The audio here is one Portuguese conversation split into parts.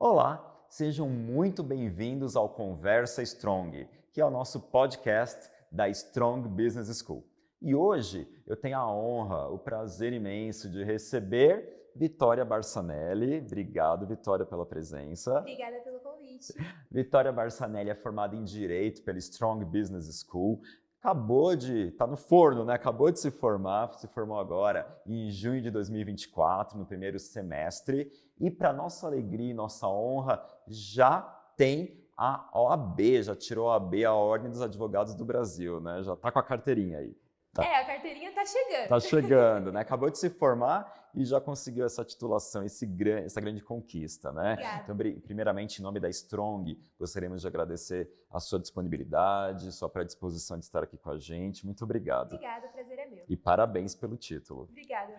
Olá, sejam muito bem-vindos ao Conversa Strong, que é o nosso podcast da Strong Business School. E hoje eu tenho a honra, o prazer imenso de receber Vitória Barçanelli. Obrigado, Vitória, pela presença. Obrigada pelo convite. Vitória Barçanelli é formada em Direito pela Strong Business School. Tá no forno, né? Acabou de se formou agora em junho de 2024, no primeiro semestre. E para nossa alegria e nossa honra, já tem a OAB, já tirou a OAB, a Ordem dos Advogados do Brasil, né? Já tá com a carteirinha aí. A carteirinha tá chegando. Tá chegando, né? Acabou de se formar e já conseguiu essa titulação, essa grande conquista, né? Obrigada. Então, primeiramente, em nome da Strong, gostaríamos de agradecer a sua disponibilidade, sua predisposição de estar aqui com a gente. Muito obrigado. Obrigada, o prazer é meu. E parabéns pelo título. Obrigada.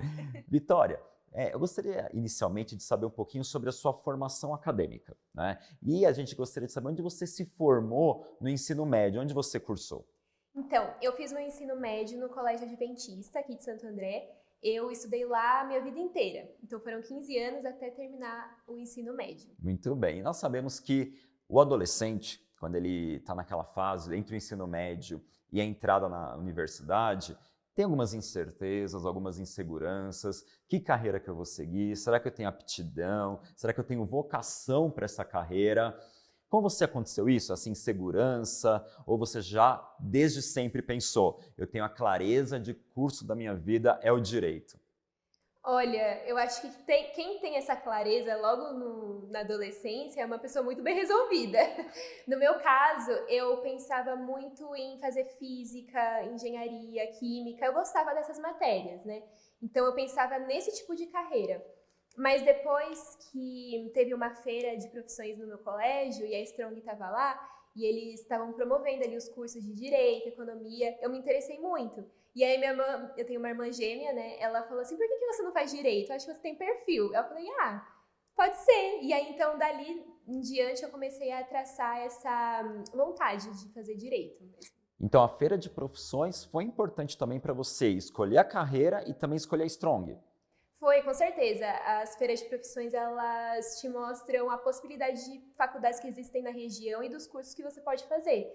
Vitória, eu gostaria inicialmente de saber um pouquinho sobre a sua formação acadêmica, né? E a gente gostaria de saber onde você se formou no ensino médio, onde você cursou. Então, eu fiz meu ensino médio no Colégio Adventista, aqui de Santo André. Eu estudei lá a minha vida inteira. Então, foram 15 anos até terminar o ensino médio. Muito bem. Nós sabemos que o adolescente, quando ele está naquela fase entre o ensino médio e a entrada na universidade, tem algumas incertezas, algumas inseguranças. Que carreira que eu vou seguir? Será que eu tenho aptidão? Será que eu tenho vocação para essa carreira? Com você aconteceu isso, essa insegurança? Ou você já, desde sempre, pensou, eu tenho a clareza de curso da minha vida é o direito? Olha, eu acho que quem tem essa clareza logo na adolescência é uma pessoa muito bem resolvida. No meu caso, eu pensava muito em fazer física, engenharia, química. Eu gostava dessas matérias, né? Então, eu pensava nesse tipo de carreira. Mas depois que teve uma feira de profissões no meu colégio e a Strong estava lá e eles estavam promovendo ali os cursos de Direito, Economia, eu me interessei muito. E aí eu tenho uma irmã gêmea, né? Ela falou assim, por que você não faz Direito? Eu acho que você tem perfil. Eu falei, pode ser. E aí então dali em diante eu comecei a traçar essa vontade de fazer Direito mesmo. Então a feira de profissões foi importante também para você escolher a carreira e também escolher a Strong. Foi, com certeza. As feiras de profissões, elas te mostram a possibilidade de faculdades que existem na região e dos cursos que você pode fazer.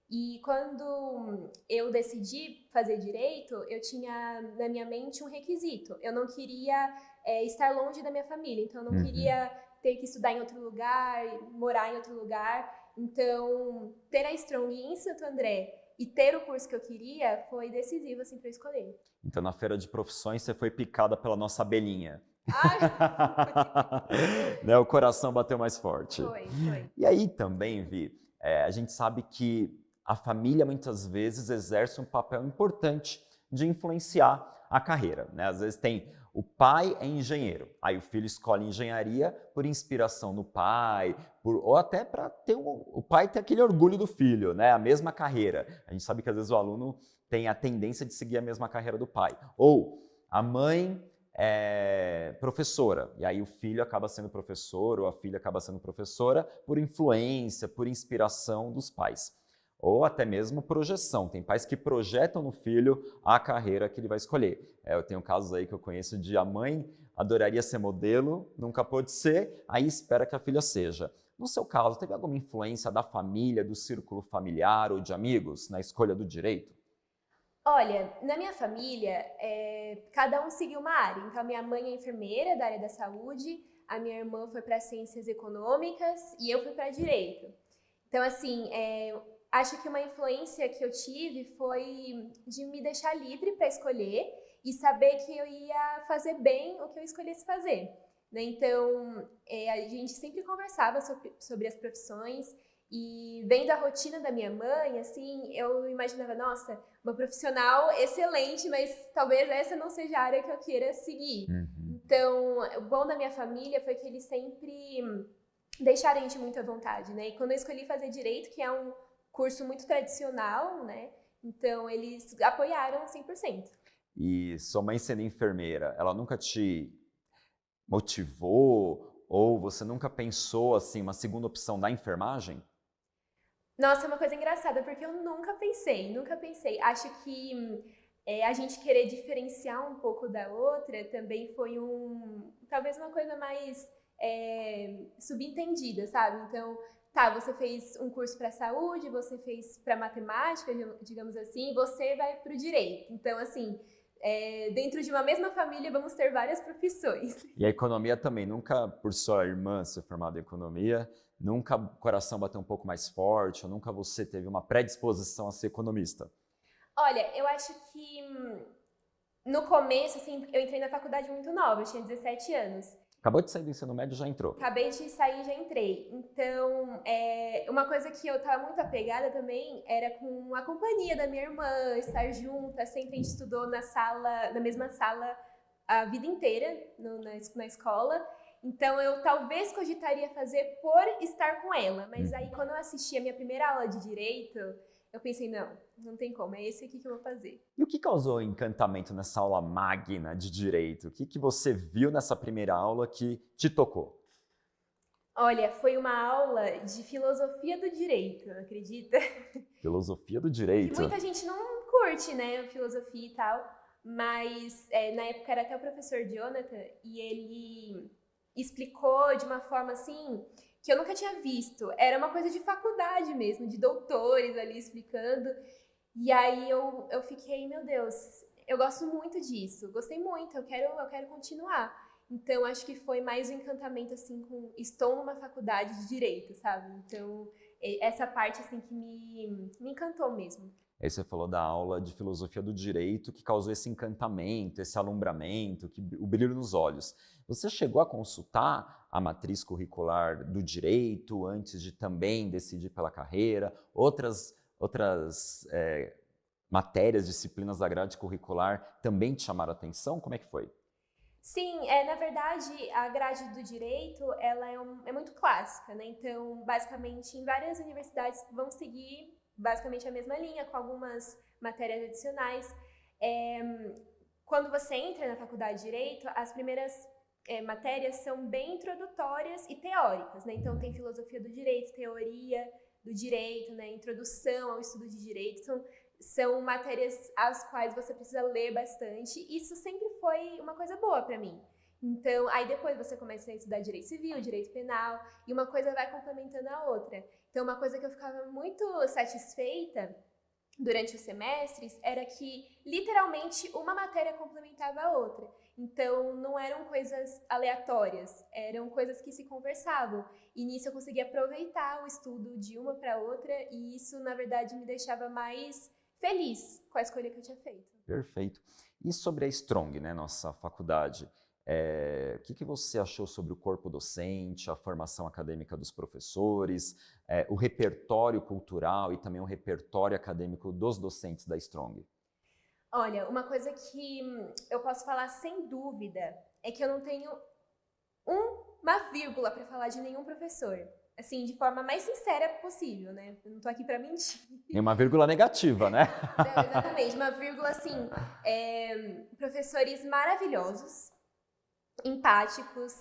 E quando eu decidi fazer Direito, eu tinha na minha mente um requisito. Eu não queria estar longe da minha família, então eu não queria ter que estudar em outro lugar, morar em outro lugar. Então, ter a Strong em Santo André e ter o curso que eu queria foi decisivo assim, para eu escolher. Então, na feira de profissões, você foi picada pela nossa abelhinha. Né? O coração bateu mais forte. Foi. E aí também, Vi, a gente sabe que a família muitas vezes exerce um papel importante de influenciar a carreira, né? Às vezes o pai é engenheiro, aí o filho escolhe engenharia por inspiração no pai, ou até para o pai ter aquele orgulho do filho, né? A mesma carreira. A gente sabe que às vezes o aluno tem a tendência de seguir a mesma carreira do pai. Ou a mãe é professora, e aí o filho acaba sendo professor ou a filha acaba sendo professora por influência, por inspiração dos pais. Ou até mesmo projeção. Tem pais que projetam no filho a carreira que ele vai escolher. Eu tenho casos aí que eu conheço de a mãe adoraria ser modelo, nunca pôde ser, aí espera que a filha seja. No seu caso, teve alguma influência da família, do círculo familiar ou de amigos na escolha do direito? Olha, na minha família, cada um seguiu uma área. Então, a minha mãe é enfermeira da área da saúde, a minha irmã foi para ciências econômicas e eu fui para direito. Então, assim, acho que uma influência que eu tive foi de me deixar livre para escolher e saber que eu ia fazer bem o que eu escolhesse fazer, né? Então, a gente sempre conversava sobre as profissões e vendo a rotina da minha mãe, assim, eu imaginava, nossa, uma profissional excelente, mas talvez essa não seja a área que eu queira seguir. Então, o bom da minha família foi que eles sempre deixaram a gente muito à vontade, né? E quando eu escolhi fazer Direito, que é um curso muito tradicional, né? Então, eles apoiaram 100%. E sua mãe sendo enfermeira, ela nunca te motivou ou você nunca pensou, assim, uma segunda opção da enfermagem? Nossa, é uma coisa engraçada, porque eu nunca pensei. Acho que a gente querer diferenciar um pouco da outra também foi talvez uma coisa mais subentendidas, sabe? Então, tá, você fez um curso para saúde, você fez para matemática, digamos assim, você vai para o direito. Então, assim, dentro de uma mesma família vamos ter várias profissões. E a economia também, nunca por sua irmã ser formada em economia, nunca o coração bateu um pouco mais forte, ou nunca você teve uma predisposição a ser economista? Olha, eu acho que no começo, assim, eu entrei na faculdade muito nova, eu tinha 17 anos. Acabou de sair do ensino médio e já entrou. Acabei de sair e já entrei. Então, uma coisa que eu estava muito apegada também era com a companhia da minha irmã, estar junta, sempre a gente estudou na mesma sala a vida inteira na escola. Então, eu talvez cogitaria fazer por estar com ela. Mas aí, quando eu assisti a minha primeira aula de direito, eu pensei, não tem como, é esse aqui que eu vou fazer. E o que causou encantamento nessa aula magna de direito? O que você viu nessa primeira aula que te tocou? Olha, foi uma aula de filosofia do direito, acredita? Filosofia do Que direito. muita gente não curte, né, filosofia e tal, mas na época era até o professor Jonathan e ele explicou de uma forma assim que eu nunca tinha visto. Era uma coisa de faculdade mesmo, de doutores ali explicando. E aí eu fiquei, meu Deus, eu gosto muito disso, gostei muito, eu quero continuar. Então, acho que foi mais um encantamento, assim, estou numa faculdade de direito, sabe? Então, essa parte, assim, que me encantou mesmo. Aí você falou da aula de filosofia do direito que causou esse encantamento, esse alumbramento, o brilho nos olhos. Você chegou a consultar a matriz curricular do direito antes de também decidir pela carreira? Outras matérias, disciplinas da grade curricular também te chamaram a atenção? Como é que foi? Sim, na verdade, a grade do direito, ela é muito clássica, né? Então, basicamente, em várias universidades vão seguir basicamente a mesma linha, com algumas matérias adicionais. Quando você entra na faculdade de Direito, as primeiras matérias são bem introdutórias e teóricas, né? Então, tem filosofia do direito, teoria do direito, né? Introdução ao estudo de direito. São matérias às quais você precisa ler bastante. Isso sempre foi uma coisa boa para mim. Então, aí depois você começa a estudar direito civil, direito penal, e uma coisa vai complementando a outra. Então, uma coisa que eu ficava muito satisfeita durante os semestres era que, literalmente, uma matéria complementava a outra. Então, não eram coisas aleatórias, eram coisas que se conversavam. E nisso eu conseguia aproveitar o estudo de uma para outra, e isso, na verdade, me deixava mais feliz com a escolha que eu tinha feito. Perfeito. E sobre a Strong, né, nossa faculdade, o que você achou sobre o corpo docente, a formação acadêmica dos professores, o repertório cultural e também o repertório acadêmico dos docentes da Strong? Olha, uma coisa que eu posso falar sem dúvida é que eu não tenho uma vírgula para falar de nenhum professor. Assim, de forma mais sincera possível, né? Eu não tô aqui para mentir. E uma vírgula negativa, né? Não, exatamente, uma vírgula assim, professores maravilhosos, empáticos,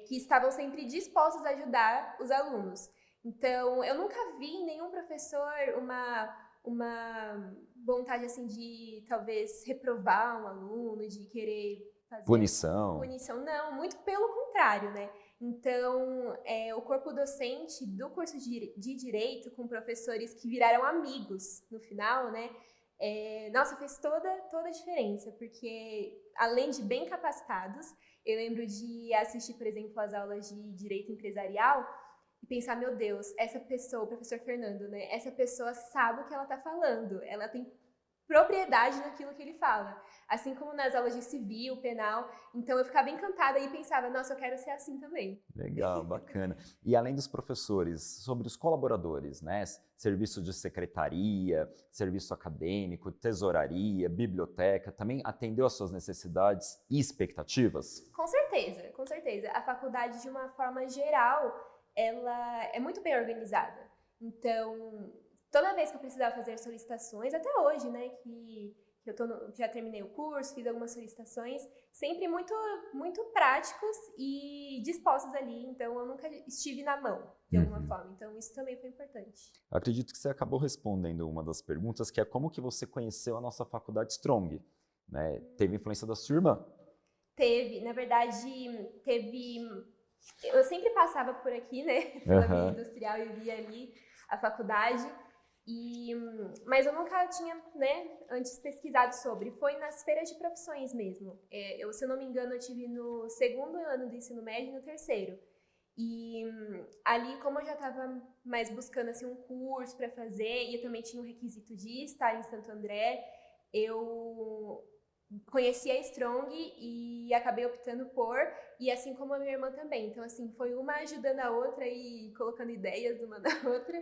que estavam sempre dispostos a ajudar os alunos. Então, eu nunca vi em nenhum professor uma vontade assim de talvez reprovar um aluno, de querer fazer Punição. Não, muito pelo contrário, né? Então, o corpo docente do curso de Direito, com professores que viraram amigos no final, né? Nossa, fez toda a diferença, porque além de bem capacitados, eu lembro de assistir, por exemplo, as aulas de Direito Empresarial e pensar, meu Deus, essa pessoa, o professor Fernando, né? Essa pessoa sabe o que ela está falando, ela tem propriedade naquilo que ele fala. Assim como nas aulas de civil, penal. Então, eu ficava encantada e pensava, nossa, eu quero ser assim também. Legal, bacana. E além dos professores, sobre os colaboradores, né? Serviço de secretaria, serviço acadêmico, tesouraria, biblioteca, também atendeu às suas necessidades e expectativas? Com certeza, com certeza. A faculdade, de uma forma geral, ela é muito bem organizada. Então, toda vez que eu precisava fazer solicitações, até hoje, né, que já terminei o curso, fiz algumas solicitações, sempre muito, muito práticos e dispostos ali, então eu nunca estive na mão, de alguma forma, então isso também foi importante. Eu acredito que você acabou respondendo uma das perguntas, que é como que você conheceu a nossa faculdade Strong, né? Teve influência da sua irmã? Teve, na verdade, teve Eu sempre passava por aqui, né, pela Vila Industrial e via ali a faculdade, mas eu nunca tinha, né, antes pesquisado sobre. Foi nas feiras de profissões mesmo. Se eu não me engano, eu tive no segundo ano do ensino médio e no terceiro. E ali, como eu já estava mais buscando assim, um curso para fazer, e eu também tinha um requisito de estar em Santo André, eu conheci a Strong e acabei optando por, e assim como a minha irmã também. Então, assim, foi uma ajudando a outra e colocando ideias uma na outra,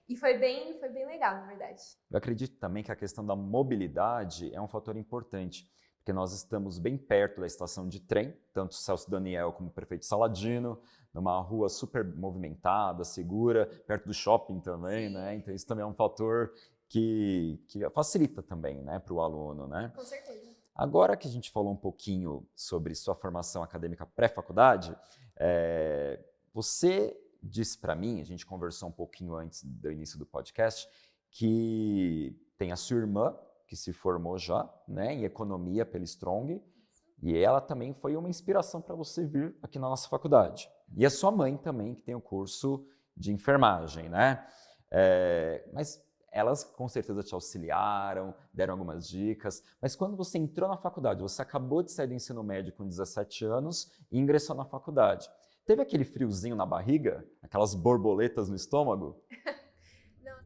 e foi bem legal, na verdade. Eu acredito também que a questão da mobilidade é um fator importante, porque nós estamos bem perto da estação de trem, tanto Celso Daniel como o Prefeito Saladino, numa rua super movimentada, segura, perto do shopping também, né? Então isso também é um fator que facilita também, né, para o aluno, né? Com certeza. Agora que a gente falou um pouquinho sobre sua formação acadêmica pré-faculdade, você disse para mim, a gente conversou um pouquinho antes do início do podcast, que tem a sua irmã, que se formou já, né, em economia pela Strong, e ela também foi uma inspiração para você vir aqui na nossa faculdade. E a sua mãe também, que tem o curso de enfermagem, né? Mas elas com certeza te auxiliaram, deram algumas dicas, mas quando você entrou na faculdade, você acabou de sair do ensino médio com 17 anos e ingressou na faculdade. Teve aquele friozinho na barriga? Aquelas borboletas no estômago? Não.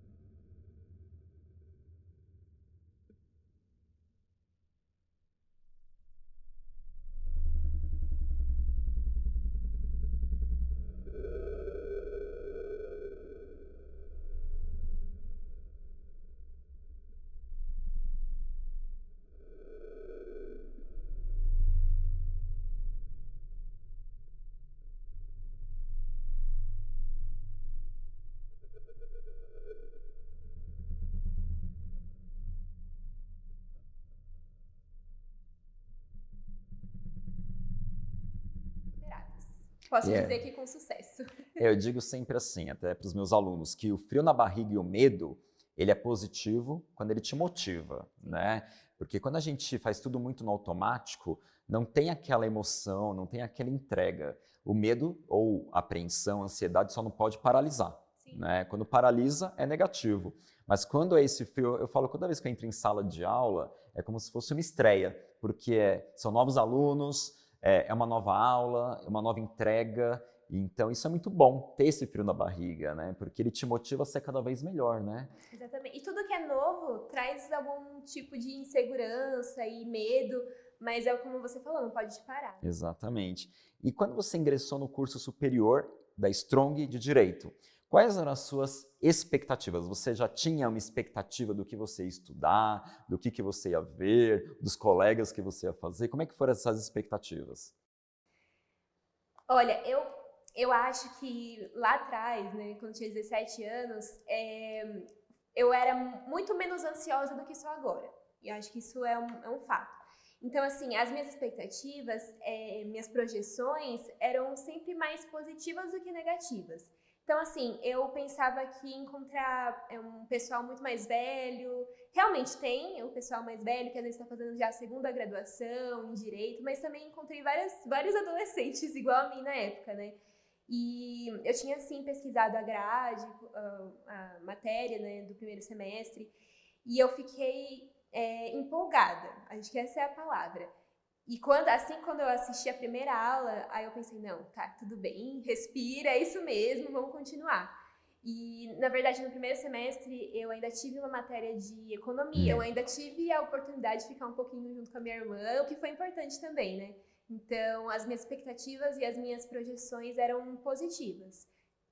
Posso dizer que com sucesso. Eu digo sempre assim, até para os meus alunos, que o frio na barriga e o medo, ele é positivo quando ele te motiva, né? Porque quando a gente faz tudo muito no automático, não tem aquela emoção, não tem aquela entrega. O medo ou apreensão, ansiedade só não pode paralisar, né? Quando paralisa, é negativo. Mas quando é esse frio, eu falo, toda vez que eu entro em sala de aula, é como se fosse uma estreia, porque são novos alunos, é uma nova aula, é uma nova entrega. Então, isso é muito bom, ter esse frio na barriga, né? Porque ele te motiva a ser cada vez melhor, né? Exatamente. E tudo que é novo traz algum tipo de insegurança e medo, mas é como você falou, não pode te parar. Exatamente. E quando você ingressou no curso superior da Strong de Direito, quais eram as suas expectativas? Você já tinha uma expectativa do que você ia estudar, do que você ia ver, dos colegas que você ia fazer? Como é que foram essas expectativas? Olha, eu acho que lá atrás, né, quando eu tinha 17 anos, eu era muito menos ansiosa do que sou agora. E acho que isso é um fato. Então, assim, as minhas expectativas, minhas projeções eram sempre mais positivas do que negativas. Então, assim, eu pensava que ia encontrar um pessoal muito mais velho. Realmente tem o pessoal mais velho que às vezes está fazendo já a segunda graduação em Direito, mas também encontrei vários adolescentes igual a mim na época, né? E eu tinha, assim, pesquisado a grade, a matéria, né, do primeiro semestre, e eu fiquei empolgada, acho que essa é a palavra. E quando eu assisti a primeira aula, aí eu pensei, não, tá, tudo bem, respira, é isso mesmo, vamos continuar. E, na verdade, no primeiro semestre, eu ainda tive uma matéria de economia, eu ainda tive a oportunidade de ficar um pouquinho junto com a minha irmã, o que foi importante também, né? Então, as minhas expectativas e as minhas projeções eram positivas.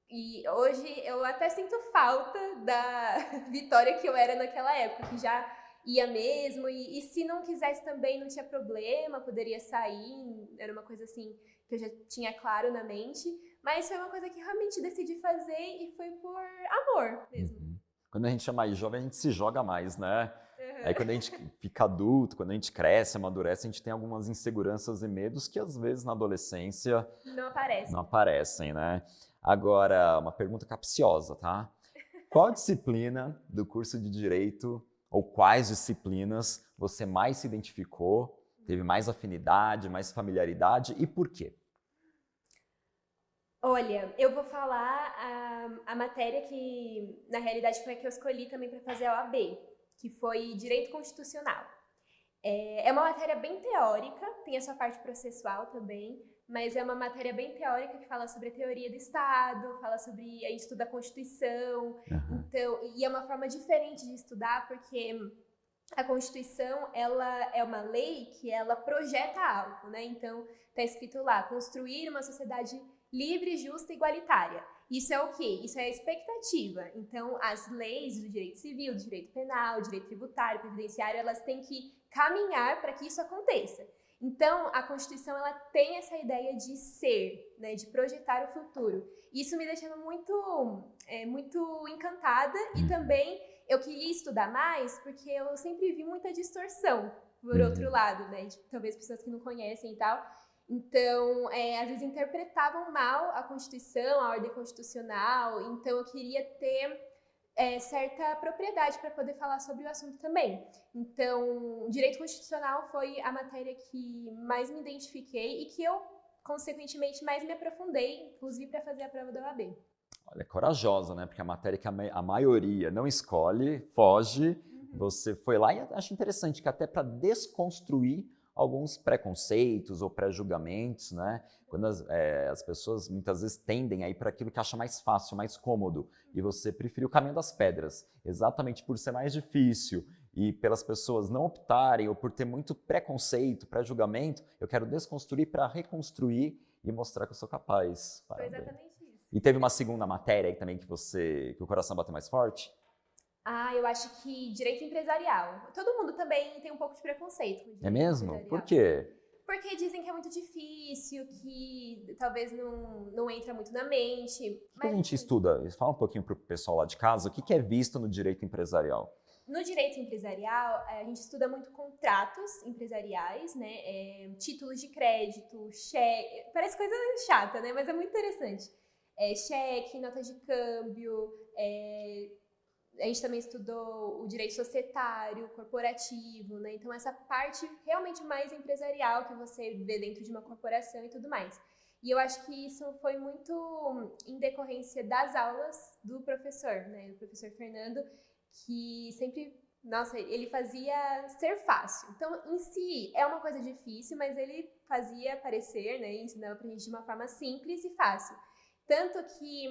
E hoje eu até sinto falta da Vitória que eu era naquela época, que já ia mesmo, e se não quisesse também não tinha problema, poderia sair, era uma coisa assim que eu já tinha claro na mente, mas foi uma coisa que realmente decidi fazer e foi por amor mesmo. Quando a gente é mais jovem, a gente se joga mais, né? Aí quando a gente fica adulto, quando a gente cresce, amadurece, a gente tem algumas inseguranças e medos que às vezes na adolescência não aparecem, né? Agora, uma pergunta capciosa, tá? Qual disciplina do curso de Direito ou quais disciplinas você mais se identificou, teve mais afinidade, mais familiaridade e por quê? Olha, eu vou falar a matéria que, na realidade, foi a que eu escolhi também para fazer a OAB, que foi Direito Constitucional. É uma matéria bem teórica, tem a sua parte processual também, mas é uma matéria bem teórica que fala sobre a teoria do Estado, fala sobre, a gente estuda a Constituição, então, e é uma forma diferente de estudar, porque a Constituição, ela é uma lei que ela projeta algo, né? Então, está escrito lá, construir uma sociedade livre, justa e igualitária. Isso é o quê? Isso é a expectativa. Então, as leis do direito civil, do direito penal, do direito tributário, previdenciário, elas têm que caminhar para que isso aconteça. Então, a Constituição, ela tem essa ideia de ser, né, de projetar o futuro. Isso me deixando muito encantada e também eu queria estudar mais porque eu sempre vi muita distorção, por outro lado, né? Tipo, talvez pessoas que não conhecem e tal. Então, às vezes interpretavam mal a Constituição, a ordem constitucional. Então, eu queria ter certa propriedade para poder falar sobre o assunto também. Então, direito constitucional foi a matéria que mais me identifiquei e que eu, consequentemente, mais me aprofundei, inclusive para fazer a prova da OAB. Olha, corajosa, né? Porque a matéria que a maioria não escolhe, foge, você foi lá e acho interessante que até para desconstruir alguns preconceitos ou pré-julgamentos, né? Quando as pessoas muitas vezes tendem a ir para aquilo que acha mais fácil, mais cômodo, e você preferiu o caminho das pedras, exatamente por ser mais difícil e pelas pessoas não optarem ou por ter muito preconceito, pré-julgamento, eu quero desconstruir para reconstruir e mostrar que eu sou capaz. Foi Parabéns. exatamente isso. E teve uma segunda matéria aí também que o coração bateu mais forte? Eu acho que direito empresarial. Todo mundo também tem um pouco de preconceito com direito É mesmo? empresarial. Por quê? Porque dizem que é muito difícil, que talvez não entra muito na mente. O que a gente estuda? Fala um pouquinho para o pessoal lá de casa, o que é visto no direito empresarial? No direito empresarial, a gente estuda muito contratos empresariais, né? Títulos de crédito, cheque. Parece coisa chata, né? Mas é muito interessante. Cheque, nota de câmbio. A gente também estudou o direito societário, corporativo, né? Então, essa parte realmente mais empresarial que você vê dentro de uma corporação e tudo mais. E eu acho que isso foi muito em decorrência das aulas do professor, né? Do professor Fernando, que sempre, nossa, ele fazia ser fácil. Então, em si, é uma coisa difícil, mas ele fazia parecer, né? Ensinava pra gente de uma forma simples e fácil. Tanto que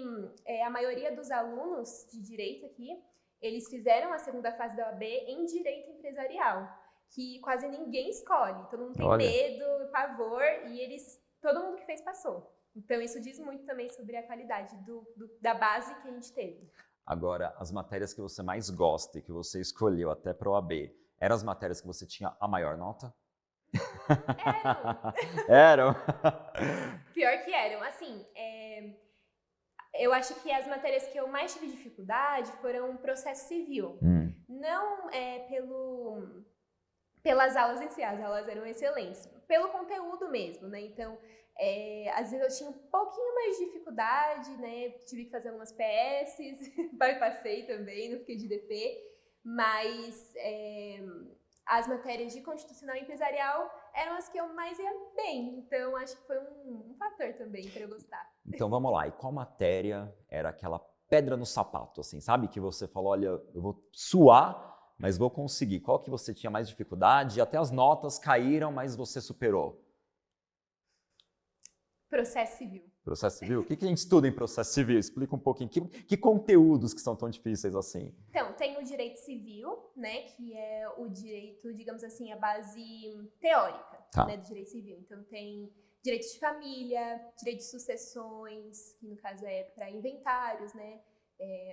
a maioria dos alunos de direito aqui, eles fizeram a segunda fase da OAB em direito empresarial, que quase ninguém escolhe. Todo mundo tem medo, pavor, e todo mundo que fez passou. Então, isso diz muito também sobre a qualidade da base que a gente teve. Agora, as matérias que você mais gosta e que você escolheu até para a OAB, eram as matérias que você tinha a maior nota? Eram! Eram? Pior que eram. Assim, eu acho que as matérias que eu mais tive dificuldade foram processo civil. Não pelas aulas em si, as aulas eram excelentes. Pelo conteúdo mesmo, né? Então, às vezes eu tinha um pouquinho mais de dificuldade, né? Tive que fazer algumas PS, passei também, não fiquei de DP. Mas as matérias de constitucional e empresarial eram as que eu mais ia bem. Então, acho que foi um fator também para eu gostar. Então, vamos lá. E qual matéria era aquela pedra no sapato, assim, sabe? Que você falou, olha, eu vou suar, mas vou conseguir. Qual que você tinha mais dificuldade? Até as notas caíram, mas você superou. Processo civil. Processo civil? O que a gente estuda em processo civil? Explica um pouquinho. Que conteúdos que são tão difíceis assim? Então, tem o direito civil, né, que é o direito, digamos assim, a base teórica, né, do direito civil. Então, tem direito de família, direito de sucessões, que no caso é para inventários, né,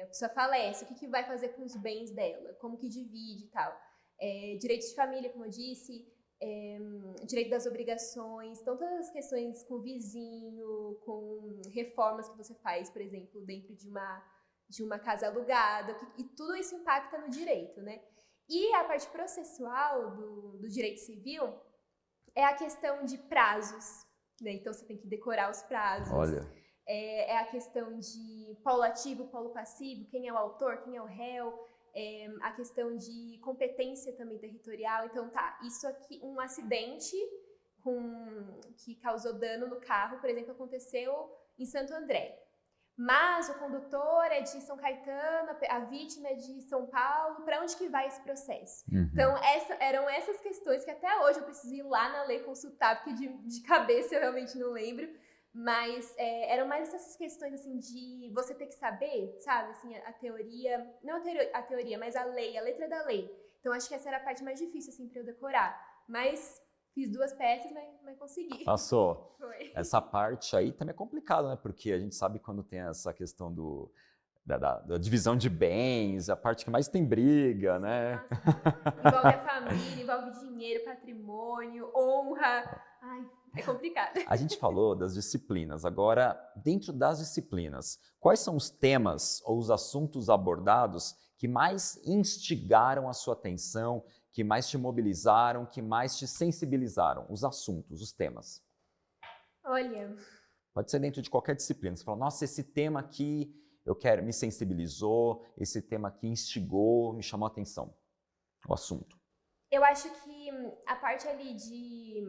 a pessoa falece, o que vai fazer com os bens dela, como que divide e tal. Direito de família, como eu disse, direito das obrigações, então todas as questões com vizinho, com reformas que você faz, por exemplo, dentro de uma casa alugada, e tudo isso impacta no direito, né? E a parte processual do direito civil é a questão de prazos, né? Então você tem que decorar os prazos. Olha. É a questão de polo ativo, polo passivo, quem é o autor, quem é o réu. A questão de competência também territorial. Então, isso aqui, um acidente que causou dano no carro, por exemplo, aconteceu em Santo André. Mas o condutor é de São Caetano, a vítima é de São Paulo, para onde que vai esse processo? Então, eram essas questões que até hoje eu preciso ir lá na lei consultar, porque de cabeça eu realmente não lembro, mas eram mais essas questões, assim, de você ter que saber, sabe, assim, a teoria, não a teoria, mas a lei, a letra da lei. Então, acho que essa era a parte mais difícil, assim, para eu decorar, mas fiz 2 peças, mas consegui. Passou. Foi. Essa parte aí também é complicada, né? Porque a gente sabe quando tem essa questão da divisão de bens, a parte que mais tem briga, né? Nossa, envolve a família, envolve dinheiro, patrimônio, honra. Ai, é complicado. A gente falou das disciplinas. Agora, dentro das disciplinas, quais são os temas ou os assuntos abordados que mais instigaram a sua atenção, que mais te mobilizaram, que mais te sensibilizaram? Os assuntos, os temas. Olha, Pode ser dentro de qualquer disciplina. Você fala, nossa, esse tema aqui me sensibilizou, esse tema aqui instigou, me chamou a atenção. O assunto. eu acho que a parte ali de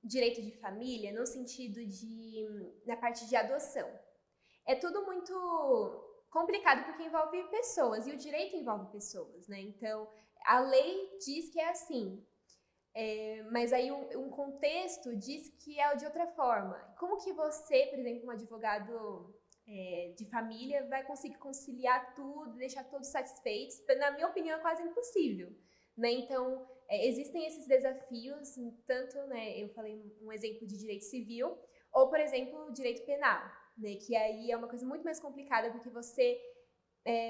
direito de família, no sentido na parte de adoção, é tudo muito complicado porque envolve pessoas, e o direito envolve pessoas, né? Então, a lei diz que é assim, mas aí um contexto diz que é de outra forma. Como que você, por exemplo, um advogado de família, vai conseguir conciliar tudo, deixar todos satisfeitos? Na minha opinião, é quase impossível, né? Então, existem esses desafios, tanto, né, eu falei um exemplo de direito civil, ou, por exemplo, direito penal, né, que aí é uma coisa muito mais complicada, porque você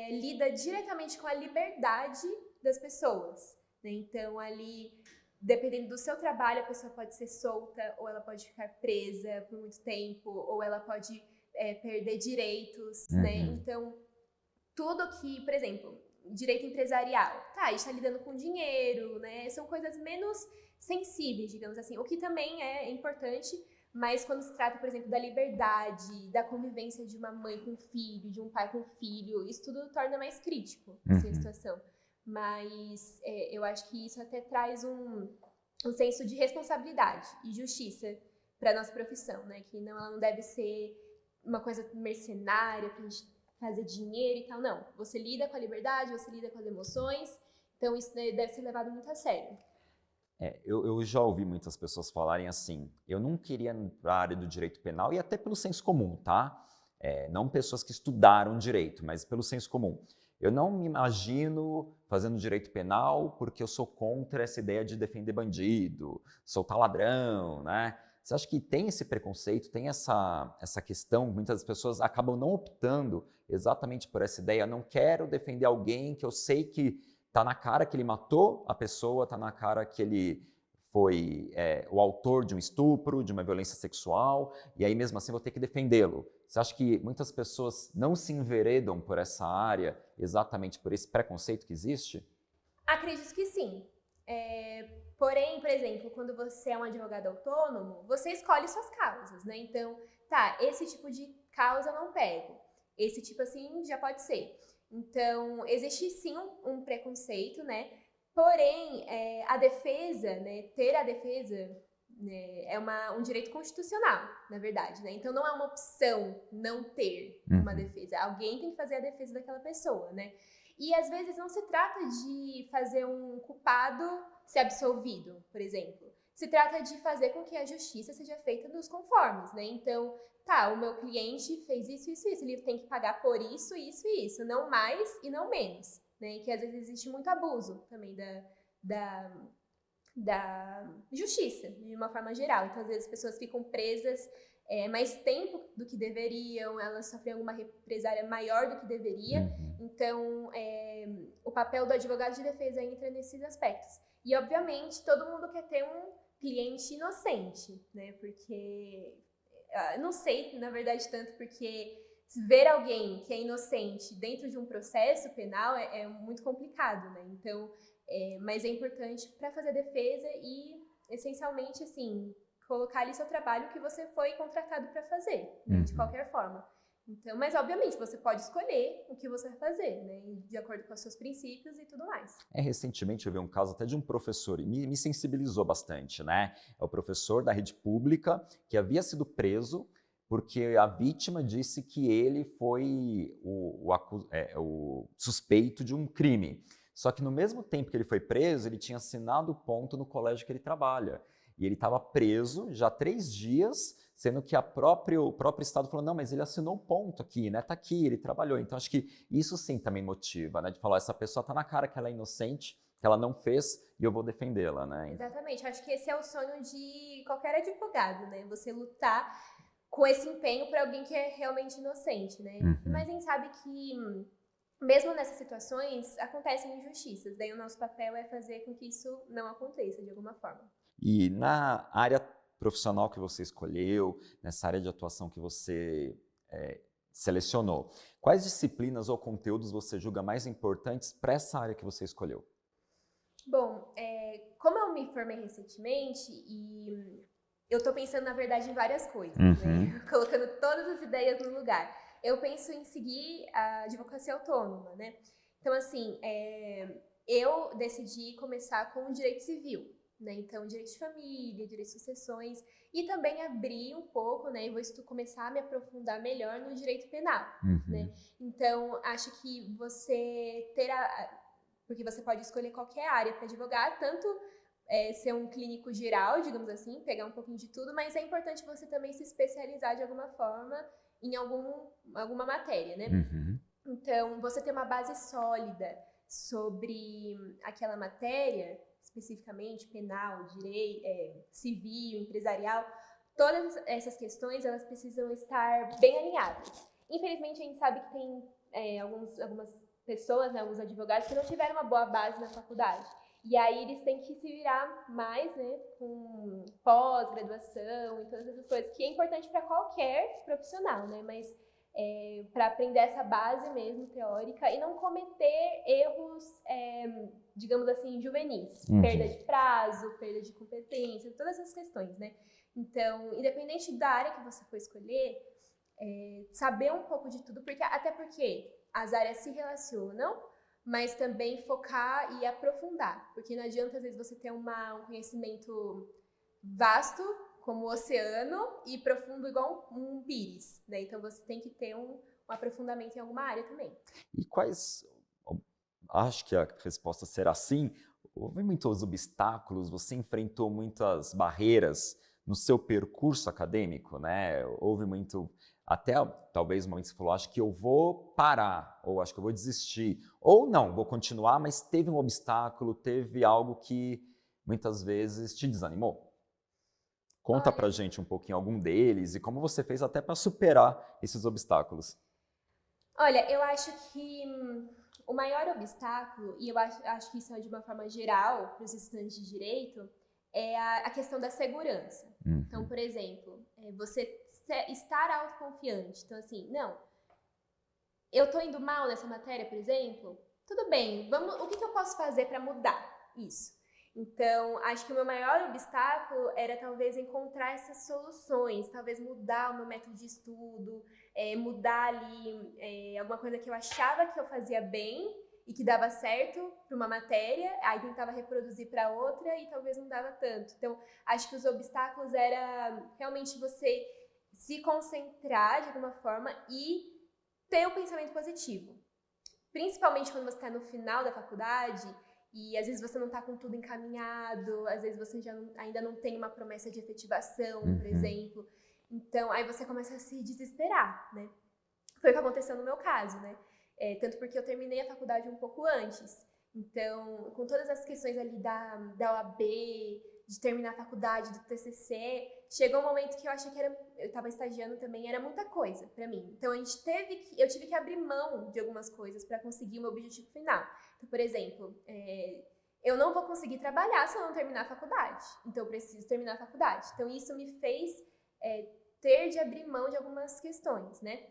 lida diretamente com a liberdade das pessoas, né? Então, ali, dependendo do seu trabalho, a pessoa pode ser solta, ou ela pode ficar presa por muito tempo, ou ela pode perder direitos, né? Então, tudo que, por exemplo, direito empresarial, tá, a gente está lidando com dinheiro, né? São coisas menos sensíveis, digamos assim, o que também é importante, mas quando se trata, por exemplo, da liberdade, da convivência de uma mãe com filho, de um pai com filho, isso tudo torna mais crítico, assim, a situação. Mas eu acho que isso até traz um senso de responsabilidade e justiça para a nossa profissão, né? Que ela não deve ser uma coisa mercenária para a gente fazer dinheiro e tal, não. Você lida com a liberdade, você lida com as emoções, então isso deve ser levado muito a sério. Eu já ouvi muitas pessoas falarem assim, eu não queria para a área do direito penal, e até pelo senso comum, tá? Não pessoas que estudaram direito, mas pelo senso comum. Eu não me imagino fazendo direito penal porque eu sou contra essa ideia de defender bandido, soltar ladrão, né? Você acha que tem esse preconceito, tem essa questão, muitas pessoas acabam não optando exatamente por essa ideia, não quero defender alguém que eu sei que está na cara que ele matou a pessoa, está na cara que ele foi o autor de um estupro, de uma violência sexual, e aí mesmo assim vou ter que defendê-lo. Você acha que muitas pessoas não se enveredam por essa área exatamente por esse preconceito que existe? Acredito que sim. Porém, por exemplo, quando você é um advogado autônomo, você escolhe suas causas, né? Então, tá, esse tipo de causa eu não pego. Esse tipo assim já pode ser. Então, existe sim um preconceito, né? Porém, a defesa, né, ter a defesa, né, é um direito constitucional, na verdade, né? Então, não é uma opção não ter uma defesa. Alguém tem que fazer a defesa daquela pessoa, né? E, às vezes, não se trata de fazer um culpado ser absolvido, por exemplo. Se trata de fazer com que a justiça seja feita nos conformes, né? Então, tá, o meu cliente fez isso, isso, isso. Ele tem que pagar por isso, isso e isso. Não mais e não menos, né? Que às vezes existe muito abuso também da justiça, de uma forma geral. Então, às vezes as pessoas ficam presas mais tempo do que deveriam, elas sofrem alguma represália maior do que deveria. Então, o papel do advogado de defesa entra nesses aspectos. E, obviamente, todo mundo quer ter um cliente inocente, né? Porque, não sei, na verdade, tanto porque ver alguém que é inocente dentro de um processo penal é muito complicado, né? Então, mas é importante para fazer a defesa e, essencialmente, assim, colocar ali seu trabalho que você foi contratado para fazer, né? De qualquer forma. Então, mas obviamente você pode escolher o que você vai fazer, né? De acordo com os seus princípios e tudo mais. Recentemente eu vi um caso até de um professor e me sensibilizou bastante, né? É o professor da rede pública que havia sido preso porque a vítima disse que ele foi o suspeito de um crime. Só que no mesmo tempo que ele foi preso, ele tinha assinado ponto no colégio que ele trabalha. E ele estava preso já 3 dias, sendo que o próprio Estado falou, não, mas ele assinou um ponto aqui, né? Tá aqui, ele trabalhou. Então, acho que isso sim também motiva, né? De falar, essa pessoa tá na cara que ela é inocente, que ela não fez e eu vou defendê-la, né? Exatamente. Acho que esse é o sonho de qualquer advogado, né? Você lutar com esse empenho para alguém que é realmente inocente, né? Mas a gente sabe que, mesmo nessas situações, acontecem injustiças. Daí o nosso papel é fazer com que isso não aconteça de alguma forma. E na área profissional que você escolheu, nessa área de atuação que você selecionou, quais disciplinas ou conteúdos você julga mais importantes para essa área que você escolheu? Bom, como eu me formei recentemente e eu estou pensando, na verdade, em várias coisas, né? Colocando todas as ideias no lugar. Eu penso em seguir a advocacia autônoma, né? Então, assim, eu decidi começar com o direito civil, né? Então, direito de família, direito de sucessões, e também abrir um pouco, né? E vou começar a me aprofundar melhor no direito penal, né? Então, acho que você terá... Porque você pode escolher qualquer área para advogar, tanto ser um clínico geral, digamos assim, pegar um pouquinho de tudo, mas é importante você também se especializar de alguma forma em alguma matéria, né? Então, você ter uma base sólida sobre aquela matéria, especificamente penal, direito, civil, empresarial, todas essas questões, elas precisam estar bem alinhadas. Infelizmente, a gente sabe que tem algumas pessoas, né, alguns advogados que não tiveram uma boa base na faculdade. E aí eles têm que se virar mais, né, com pós-graduação e todas essas coisas, que é importante para qualquer profissional, né, mas para aprender essa base mesmo, teórica, e não cometer erros, digamos assim, juvenis. Perda de prazo, perda de competência, todas essas questões, né. Então, independente da área que você for escolher, saber um pouco de tudo, até porque as áreas se relacionam, mas também focar e aprofundar, porque não adianta às vezes você ter um conhecimento vasto como o oceano e profundo igual um pires, né? Então você tem que ter um aprofundamento em alguma área também. E acho que a resposta será sim, houve muitos obstáculos, você enfrentou muitas barreiras no seu percurso acadêmico, né? Houve muito... Até talvez um momento que você falou, acho que eu vou parar, ou acho que eu vou desistir, ou não, vou continuar, mas teve um obstáculo, teve algo que muitas vezes te desanimou. Conta pra gente um pouquinho algum deles e como você fez até para superar esses obstáculos. Olha, eu acho que o maior obstáculo, e eu acho que isso é de uma forma geral para os estudantes de direito, é a questão da segurança. Então, por exemplo, você estar autoconfiante. Então, assim, não, eu tô indo mal nessa matéria, por exemplo, tudo bem, o que eu posso fazer para mudar isso? Então, acho que o meu maior obstáculo era talvez encontrar essas soluções, talvez mudar o meu método de estudo, mudar ali alguma coisa que eu achava que eu fazia bem e que dava certo para uma matéria, aí tentava reproduzir para outra e talvez não dava tanto. Então, acho que os obstáculos era realmente você se concentrar de alguma forma e ter o pensamento positivo. Principalmente quando você está no final da faculdade e às vezes você não está com tudo encaminhado, às vezes você ainda não tem uma promessa de efetivação, por exemplo. Então, aí você começa a se desesperar, né? Foi o que aconteceu no meu caso, né? Tanto porque eu terminei a faculdade um pouco antes. Então, com todas as questões ali da OAB, de terminar a faculdade, do TCC, chegou um momento que eu achei que eu estava estagiando também, era muita coisa para mim. Então, eu tive que abrir mão de algumas coisas para conseguir o meu objetivo final. Então, por exemplo, eu não vou conseguir trabalhar se eu não terminar a faculdade. Então, eu preciso terminar a faculdade. Então, isso me fez ter de abrir mão de algumas questões, né?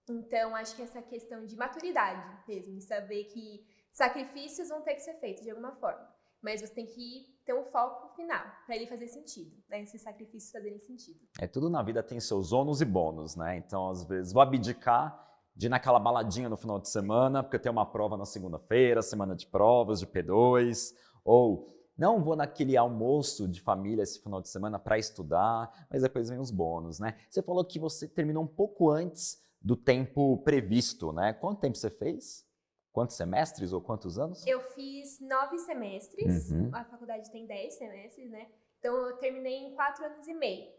Então, acho que essa questão de maturidade mesmo, de saber que sacrifícios vão ter que ser feitos de alguma forma. Mas você tem que ter um foco final para ele fazer sentido, né? Esses sacrifícios fazerem sentido. Tudo na vida tem seus ônus e bônus, né? Então, às vezes, vou abdicar de ir naquela baladinha no final de semana, porque eu tenho uma prova na segunda-feira, semana de provas, de P2, ou não vou naquele almoço de família esse final de semana para estudar, mas depois vem os bônus, né? Você falou que você terminou um pouco antes do tempo previsto, né? Quanto tempo você fez? Quantos semestres ou quantos anos? Eu fiz 9 semestres, Uhum. a faculdade tem 10 semestres, né? Então eu terminei em 4 anos e meio.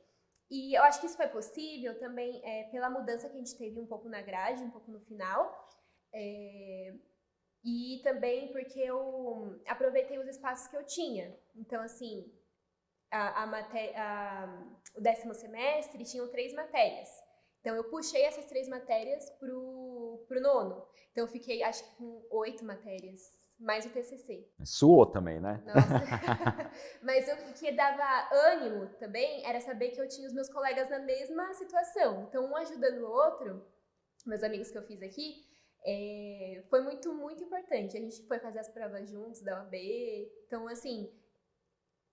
E eu acho que isso foi possível também pela mudança que a gente teve um pouco na grade, um pouco no final. E também porque eu aproveitei os espaços que eu tinha. Então, assim, o 10º semestre tinham 3 matérias. Então, eu puxei essas 3 matérias pro 9º. Então, eu fiquei, acho que com 8 matérias, mais o TCC. Suou também, né? Nossa. Mas o que dava ânimo também era saber que eu tinha os meus colegas na mesma situação. Então, um ajudando o outro, meus amigos que eu fiz aqui, foi muito, muito importante. A gente foi fazer as provas juntos da OAB. Então, assim,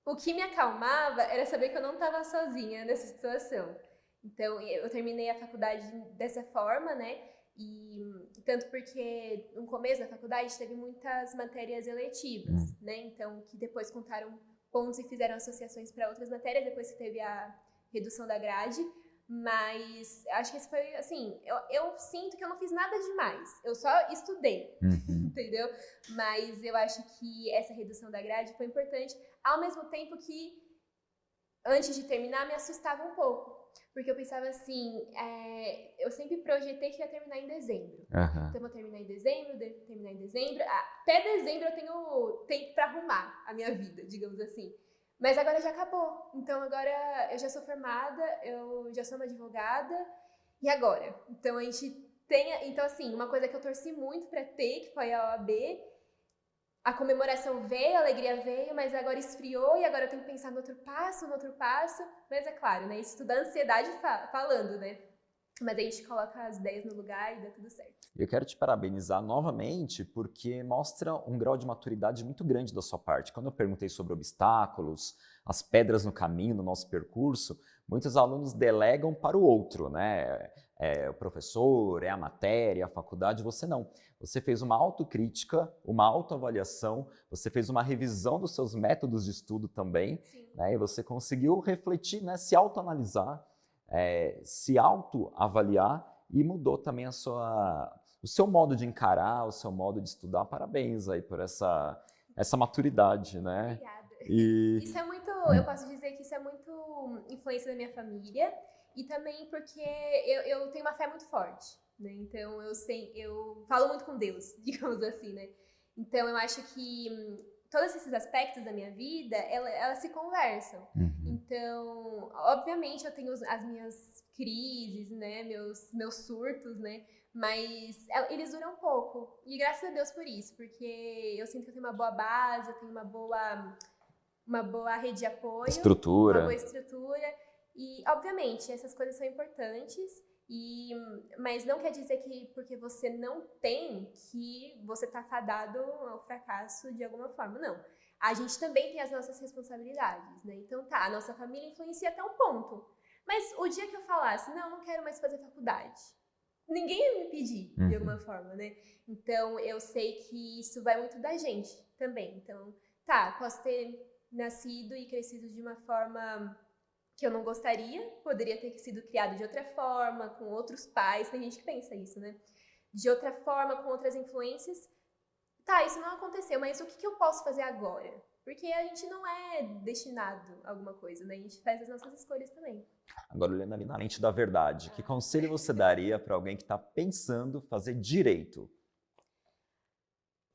o que me acalmava era saber que eu não estava sozinha nessa situação. Então, eu terminei a faculdade dessa forma, né? E tanto porque no começo da faculdade teve muitas matérias eletivas, né? Então, que depois contaram pontos e fizeram associações para outras matérias, depois que teve a redução da grade. Mas acho que isso foi, assim, eu sinto que eu não fiz nada demais. Eu só estudei, entendeu? Mas eu acho que essa redução da grade foi importante, ao mesmo tempo que, antes de terminar, me assustava um pouco. Porque eu pensava assim, eu sempre projetei que ia terminar em dezembro. Então eu vou terminar em dezembro, devo terminar em dezembro. Até dezembro eu tenho tempo para arrumar a minha vida, digamos assim. Mas agora já acabou. Então agora eu já sou formada, eu já sou uma advogada. E agora? Então a gente tem... Então assim, uma coisa que eu torci muito para ter, que foi a OAB, a comemoração veio, a alegria veio, mas agora esfriou e agora eu tenho que pensar no outro passo. Mas é claro, né? Isso tudo é ansiedade falando, né? Mas a gente coloca as ideias no lugar e dá tudo certo. Eu quero te parabenizar novamente porque mostra um grau de maturidade muito grande da sua parte. Quando eu perguntei sobre obstáculos, as pedras no caminho, no nosso percurso, muitos alunos delegam para o outro, né? O professor, a matéria, a faculdade, você não. Você fez uma autocrítica, uma autoavaliação, você fez uma revisão dos seus métodos de estudo também, né? E você conseguiu refletir, né? Se autoanalisar, se autoavaliar e mudou também o seu modo de encarar, o seu modo de estudar. Parabéns aí por essa maturidade, né? Obrigada. Isso é muito, eu posso dizer que isso é muito influência da minha família e também porque eu tenho uma fé muito forte, né? Então eu falo muito com Deus, digamos assim, né? Então eu acho que todos esses aspectos da minha vida, elas se conversam. Então, obviamente eu tenho as minhas crises, né? Meus surtos, né? Mas eles duram pouco. E graças a Deus por isso, porque eu sinto que eu tenho uma boa base, eu tenho uma boa rede de apoio. Estrutura. Uma boa estrutura. E, obviamente, essas coisas são importantes, mas não quer dizer que porque você não tem, que você está fadado ao fracasso de alguma forma. Não. A gente também tem as nossas responsabilidades, né? Então a nossa família influencia até um ponto. Mas o dia que eu falasse, não quero mais fazer faculdade, ninguém ia me pedir, de alguma forma, né? Então, eu sei que isso vai muito da gente também. Então, posso ter nascido e crescido de uma forma que eu não gostaria, poderia ter sido criado de outra forma, com outros pais, tem gente que pensa isso, né? De outra forma, com outras influências. Isso não aconteceu, mas o que eu posso fazer agora? Porque a gente não é destinado a alguma coisa, né? A gente faz as nossas escolhas também. Agora, olhando ali na lente da verdade, que conselho você daria para alguém que está pensando fazer direito?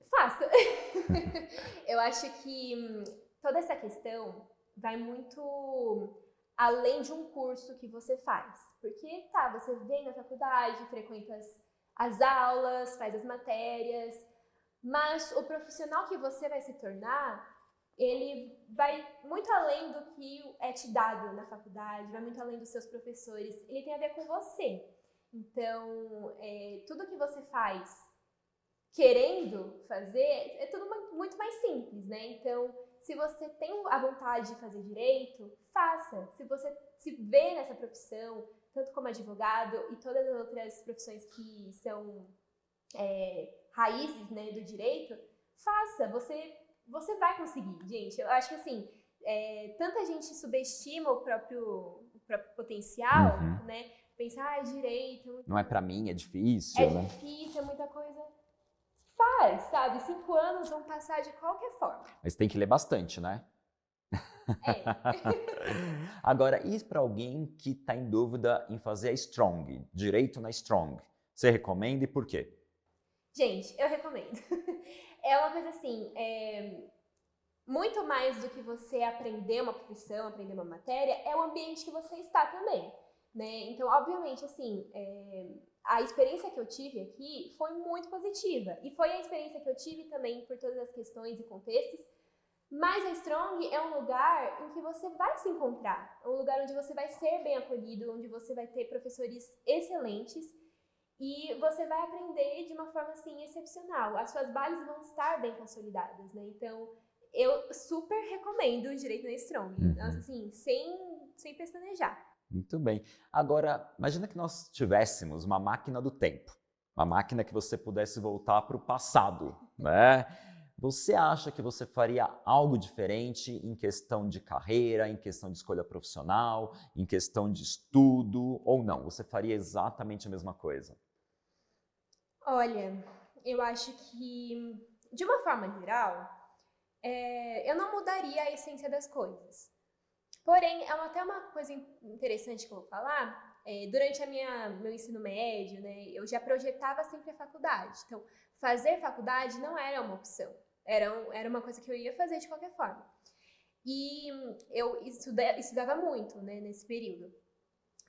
Faça! Eu acho que toda essa questão vai muito além de um curso que você faz. Porque, você vem na faculdade, frequenta as aulas, faz as matérias, mas o profissional que você vai se tornar, ele vai muito além do que é te dado na faculdade, vai muito além dos seus professores, ele tem a ver com você. Então, tudo que você faz querendo fazer, é tudo muito mais simples, né? Então, se você tem a vontade de fazer direito, faça. Se você se vê nessa profissão, tanto como advogado e todas as outras profissões que são raízes, né, do direito, faça. Você você vai conseguir, gente. Eu acho que assim, tanta gente subestima o próprio potencial, Uhum. né? Pensar, ah, direito, Não é pra mim, é é difícil, né? difícil, é muita coisa. Faz, sabe? 5 anos vão passar de qualquer forma. Mas tem que ler bastante, né? É. Agora, e para alguém que está em dúvida em fazer a Strong, direito na Strong? Você recomenda e por quê? Gente, eu recomendo. É uma coisa assim, muito mais do que você aprender uma profissão, aprender uma matéria, é o ambiente que você está também, né? Então, obviamente, assim, a experiência que eu tive aqui foi muito positiva. E foi a experiência que eu tive também por todas as questões e contextos. Mas a Strong é um lugar em que você vai se encontrar. É um lugar onde você vai ser bem acolhido, onde você vai ter professores excelentes e você vai aprender de uma forma, assim, excepcional. As suas bases vão estar bem consolidadas, né? Então, eu super recomendo o Direito na Strong. Uhum. Assim, sem pestanejar. Muito bem. Agora, imagina que nós tivéssemos uma máquina do tempo, uma máquina que você pudesse voltar para o passado, né? Você acha que você faria algo diferente em questão de carreira, em questão de escolha profissional, em questão de estudo ou não? Você faria exatamente a mesma coisa? Olha, eu acho que, de uma forma geral, eu não mudaria a essência das coisas. Porém, até uma coisa interessante que eu vou falar, durante meu ensino médio, né, eu já projetava sempre a faculdade. Então, fazer faculdade não era uma opção, era uma coisa que eu ia fazer de qualquer forma. E eu estudava muito, né, nesse período.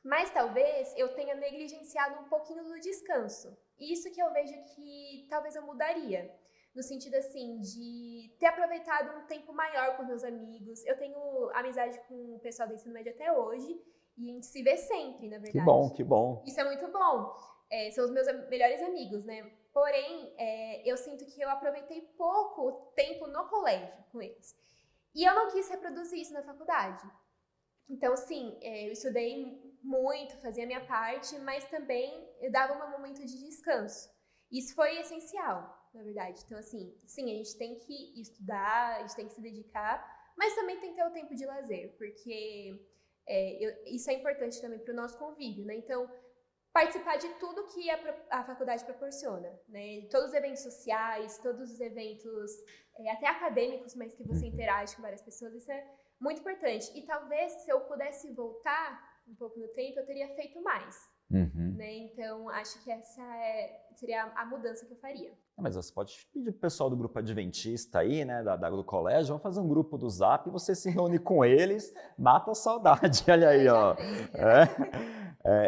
Mas talvez eu tenha negligenciado um pouquinho do descanso. Isso que eu vejo que talvez eu mudaria. No sentido, assim, de ter aproveitado um tempo maior com os meus amigos. Eu tenho amizade com o pessoal do ensino médio até hoje. E a gente se vê sempre, na Que verdade. bom, que bom. Isso é muito bom. São os meus melhores amigos, né? Porém, eu sinto que eu aproveitei pouco tempo no colégio com eles. E eu não quis reproduzir isso na faculdade. Então, sim, eu estudei muito, fazia a minha parte, mas também eu dava um momento de descanso. Isso foi essencial, na verdade. Então, assim, sim, a gente tem que estudar, a gente tem que se dedicar, mas também tem que ter o tempo de lazer, porque isso é importante também para o nosso convívio, né? Então, participar de tudo que a faculdade proporciona, né? Todos os eventos sociais, todos os eventos até acadêmicos, mas que você interage com várias pessoas, isso é muito importante. E talvez se eu pudesse voltar um pouco no tempo, eu teria feito mais, Uhum. né? Então, acho que essa seria a mudança que eu faria. Mas você pode pedir pro pessoal do grupo adventista aí, né, do colégio, vamos fazer um grupo do Zap, você se reúne com eles, mata a saudade, olha aí, ó.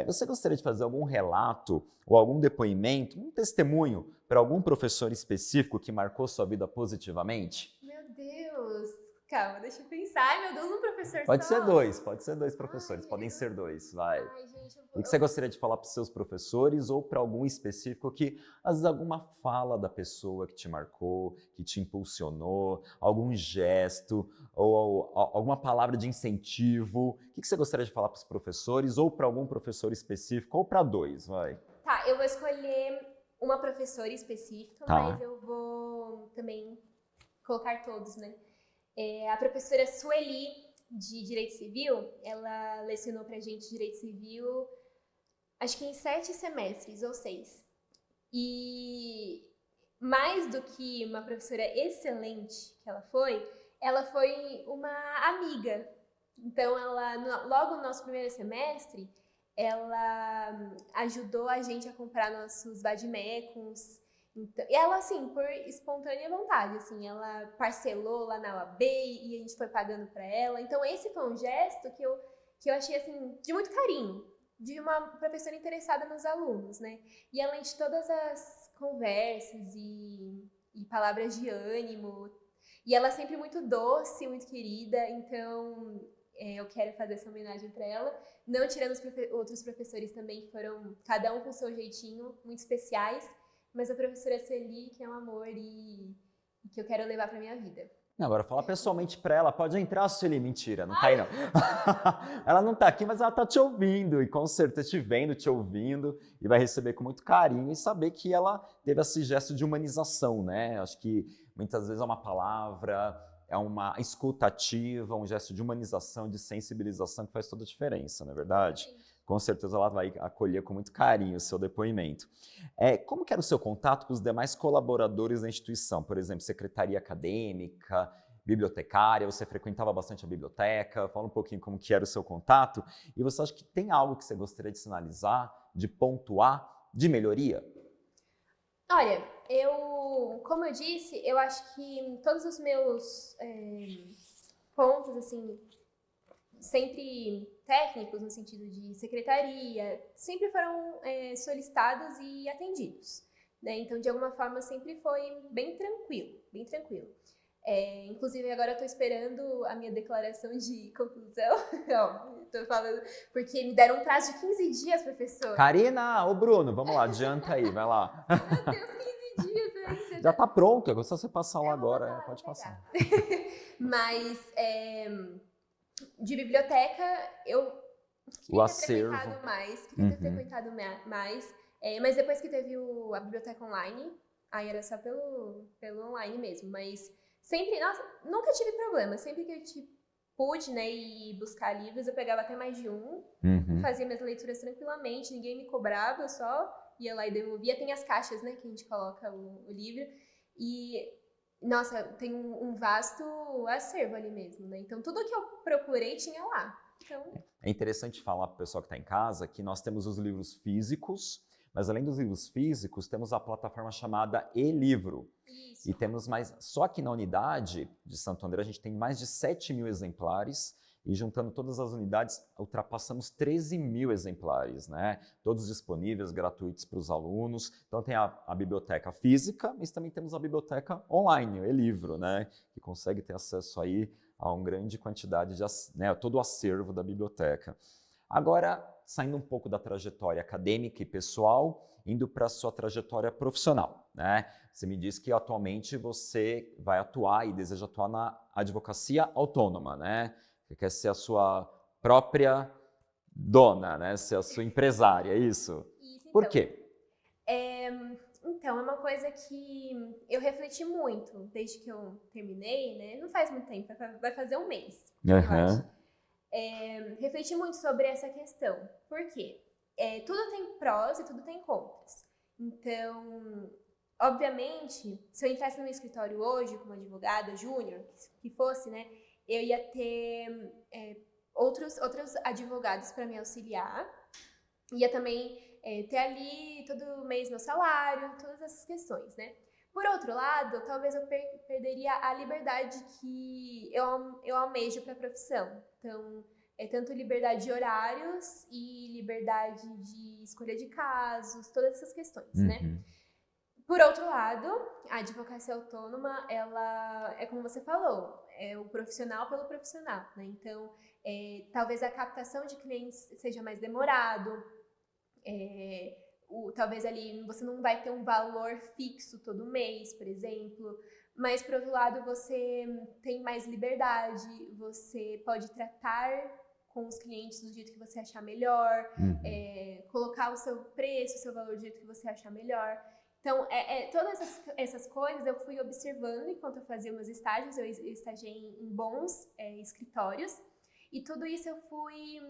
Você gostaria de fazer algum relato ou algum depoimento, um testemunho para algum professor específico que marcou sua vida positivamente? Meu Deus! Calma, deixa eu pensar. Ai, meu Deus, um professor Pode só? ser dois professores, podem ser dois, vai. Ai, gente, O que você gostaria de falar para os seus professores ou para algum específico que, às vezes, alguma fala da pessoa que te marcou, que te impulsionou, algum gesto ou alguma palavra de incentivo? O que você gostaria de falar para os professores ou para algum professor específico ou para dois, vai? Tá, eu vou escolher uma professora específica, mas Tá. eu vou também colocar todos, né? A professora Sueli, de Direito Civil, ela lecionou pra gente Direito Civil, acho que em 7 semestres ou 6. E mais do que uma professora excelente que ela foi uma amiga. Então, logo no nosso primeiro semestre, ela ajudou a gente a comprar nossos vademecums. Então, e ela, assim, por espontânea vontade, assim, ela parcelou lá na OAB e a gente foi pagando para ela. Então, esse foi um gesto que eu achei, assim, de muito carinho, de uma professora interessada nos alunos, né? E além de todas as conversas e palavras de ânimo, e ela sempre muito doce, muito querida, então eu quero fazer essa homenagem para ela. Não tirando os outros professores também, que foram cada um com seu jeitinho, muito especiais, mas a professora Sueli, que é um amor e que eu quero levar para minha vida. Não, agora fala pessoalmente pra ela, pode entrar, Sueli, mentira, não tá aí não. Ela não tá aqui, mas ela tá te ouvindo, e com certeza te vendo, te ouvindo, e vai receber com muito carinho, e saber que ela teve esse gesto de humanização, né? Acho que muitas vezes é uma palavra, é uma escuta ativa, um gesto de humanização, de sensibilização que faz toda a diferença, não é verdade? Com certeza ela vai acolher com muito carinho o seu depoimento. Como que era o seu contato com os demais colaboradores da instituição? Por exemplo, secretaria acadêmica, bibliotecária, você frequentava bastante a biblioteca? Fala um pouquinho como que era o seu contato. E você acha que tem algo que você gostaria de sinalizar, de pontuar, de melhoria? Olha, como eu disse, eu acho que todos os meus pontos, assim, sempre técnicos, no sentido de secretaria, sempre foram solicitados e atendidos, né? Então, de alguma forma, sempre foi bem tranquilo, bem tranquilo. Inclusive, agora eu tô esperando a minha declaração de conclusão. Ó, tô falando, porque me deram um prazo de 15 dias, professor. Karina, ô Bruno, vamos lá, adianta aí, vai lá. Meu Deus, 15 dias ainda. Já tá pronto, é só você passar lá agora, Lá, pode passar. Mas, de biblioteca, eu queria ter frequentado mais, mas depois que teve a biblioteca online, aí era só pelo online mesmo, mas sempre, nossa, nunca tive problema, sempre que eu pude, né, ir buscar livros, eu pegava até mais de um, fazia minhas leituras tranquilamente, ninguém me cobrava, eu só ia lá e devolvia. Tem as caixas, né, que a gente coloca o livro, e nossa, tem um vasto acervo ali mesmo, né? Então, tudo que eu procurei tinha lá. Então... É interessante falar para o pessoal que está em casa que nós temos os livros físicos, mas além dos livros físicos, temos a plataforma chamada e-livro. Isso. E temos mais, só aqui na unidade de Santo André, a gente tem mais de 7.000 exemplares, e juntando todas as unidades, ultrapassamos 13.000 exemplares, né? Todos disponíveis, gratuitos para os alunos. Então tem a biblioteca física, mas também temos a biblioteca online, o e-livro, né? Que consegue ter acesso aí a uma grande quantidade de, né, todo o acervo da biblioteca. Agora, saindo um pouco da trajetória acadêmica e pessoal, indo para a sua trajetória profissional, né? Você me disse que atualmente você vai atuar e deseja atuar na advocacia autônoma, né? Você quer ser a sua própria dona, né? Ser a sua empresária, é isso? Isso, então. Por quê? Então, é uma coisa que eu refleti muito desde que eu terminei, né? Não faz muito tempo, vai fazer um mês, eu acho. Refleti muito sobre essa questão. Por quê? Tudo tem prós e tudo tem contras. Então, obviamente, se eu entrasse no escritório hoje como advogada júnior, que fosse, né? Eu ia ter outros advogados para me auxiliar. Ia também ter ali todo mês meu salário, todas essas questões, né? Por outro lado, talvez eu perderia a liberdade que eu almejo para a profissão. Então, tanto liberdade de horários e liberdade de escolha de casos, todas essas questões, né? Por outro lado, a advocacia autônoma, ela é como você falou, é o profissional pelo profissional, né? Então, talvez a captação de clientes seja mais demorado, talvez ali você não vai ter um valor fixo todo mês, por exemplo, mas por outro lado você tem mais liberdade, você pode tratar com os clientes do jeito que você achar melhor, colocar o seu preço, o seu valor do jeito que você achar melhor. Então, todas essas coisas eu fui observando enquanto eu fazia meus estágios, eu estagiei em bons escritórios, e tudo isso eu fui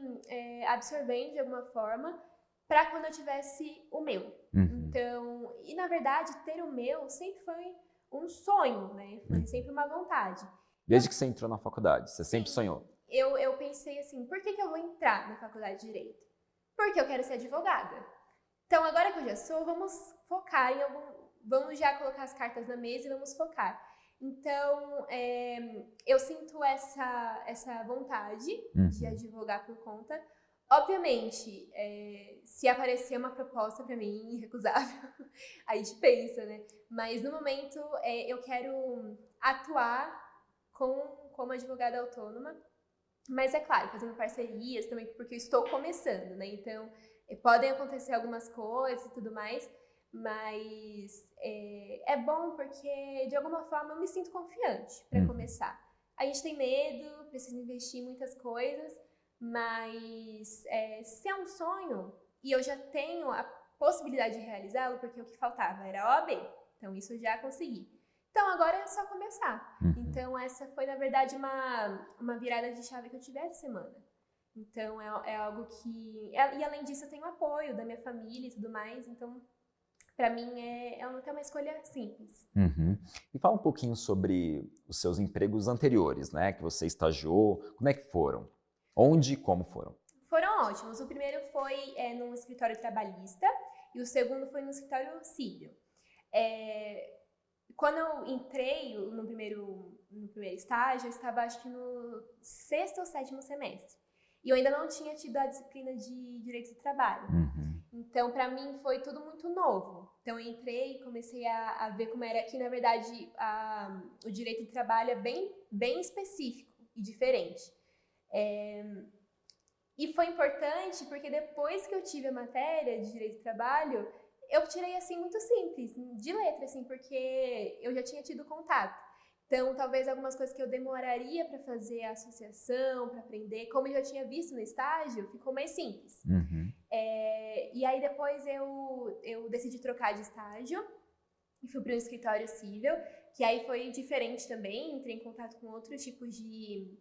absorvendo de alguma forma para quando eu tivesse o meu. Então, e na verdade, ter o meu sempre foi um sonho, né? Foi sempre uma vontade. Desde que você entrou na faculdade, você sempre sonhou? Eu pensei assim, por que eu vou entrar na faculdade de Direito? Porque eu quero ser advogada. Então, agora que eu já sou, vamos focar em vamos já colocar as cartas na mesa e vamos focar. Então, eu sinto essa vontade de advogar por conta. Obviamente, se aparecer uma proposta para mim irrecusável, aí a gente pensa, né? Mas no momento eu quero atuar como advogada autônoma, mas é claro, fazendo parcerias também, porque eu estou começando, né? Então, podem acontecer algumas coisas e tudo mais, mas é bom porque, de alguma forma, eu me sinto confiante para começar. A gente tem medo, precisa investir em muitas coisas, mas se é um sonho e eu já tenho a possibilidade de realizá-lo, porque o que faltava era a OAB, então isso eu já consegui. Então agora é só começar. Então essa foi, na verdade, uma virada de chave que eu tive essa semana. Então é algo que... E além disso eu tenho apoio da minha família e tudo mais, então para mim é até uma escolha simples. E fala um pouquinho sobre os seus empregos anteriores, né? Que você estagiou, como é que foram? Onde e como foram? Foram ótimos. O primeiro foi num escritório trabalhista e o segundo foi no escritório civil. Quando eu entrei no primeiro estágio, eu estava acho que no 6º ou 7º semestre. E eu ainda não tinha tido a disciplina de Direito do Trabalho. Então, para mim, foi tudo muito novo. Então, eu entrei e comecei a ver como era que, na verdade, o Direito do Trabalho é bem específico e diferente. E foi importante porque depois que eu tive a matéria de Direito do Trabalho, eu tirei assim muito simples, de letra, assim, porque eu já tinha tido contato. Então, talvez algumas coisas que eu demoraria para fazer a associação, para aprender, como eu já tinha visto no estágio, ficou mais simples. E aí depois eu decidi trocar de estágio e fui para um escritório civil, que aí foi diferente também, entrei em contato com outros tipos de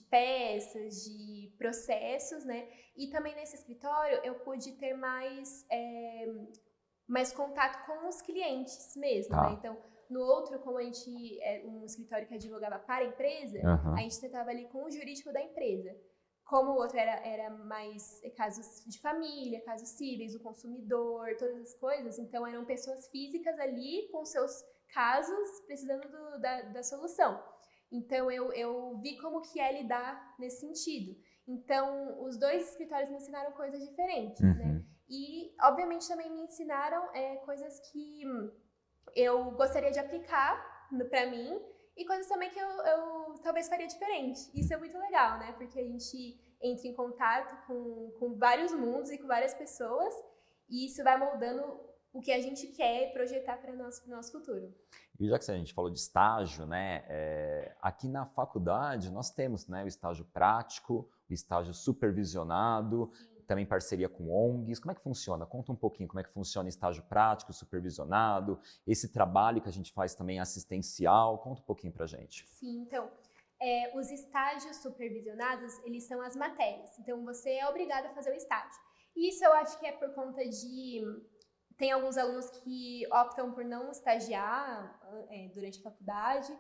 peças, de processos, né? E também nesse escritório eu pude ter mais contato com os clientes mesmo, né? Então, no outro, como a gente um escritório que advogava para a empresa, a gente tratava ali com o jurídico da empresa. Como o outro era mais casos de família, casos cíveis, o consumidor, todas as coisas, então eram pessoas físicas ali com seus casos precisando da solução. Então, eu vi como que é lidar nesse sentido. Então, os dois escritórios me ensinaram coisas diferentes, né? E, obviamente, também me ensinaram coisas que eu gostaria de aplicar para mim e coisas também que eu talvez faria diferente. Isso é muito legal, né? Porque a gente entra em contato com vários mundos e com várias pessoas e isso vai moldando o que a gente quer projetar para o nosso futuro. E já que a gente falou de estágio, né, aqui na faculdade nós temos, né, o estágio prático, o estágio supervisionado, também parceria com ONGs. Como é que funciona? Conta um pouquinho como é que funciona o estágio prático, supervisionado, esse trabalho que a gente faz também assistencial. Conta um pouquinho pra gente. Sim, então, os estágios supervisionados, eles são as matérias. Então, você é obrigado a fazer o estágio. E isso eu acho que é por conta de... Tem alguns alunos que optam por não estagiar durante a faculdade,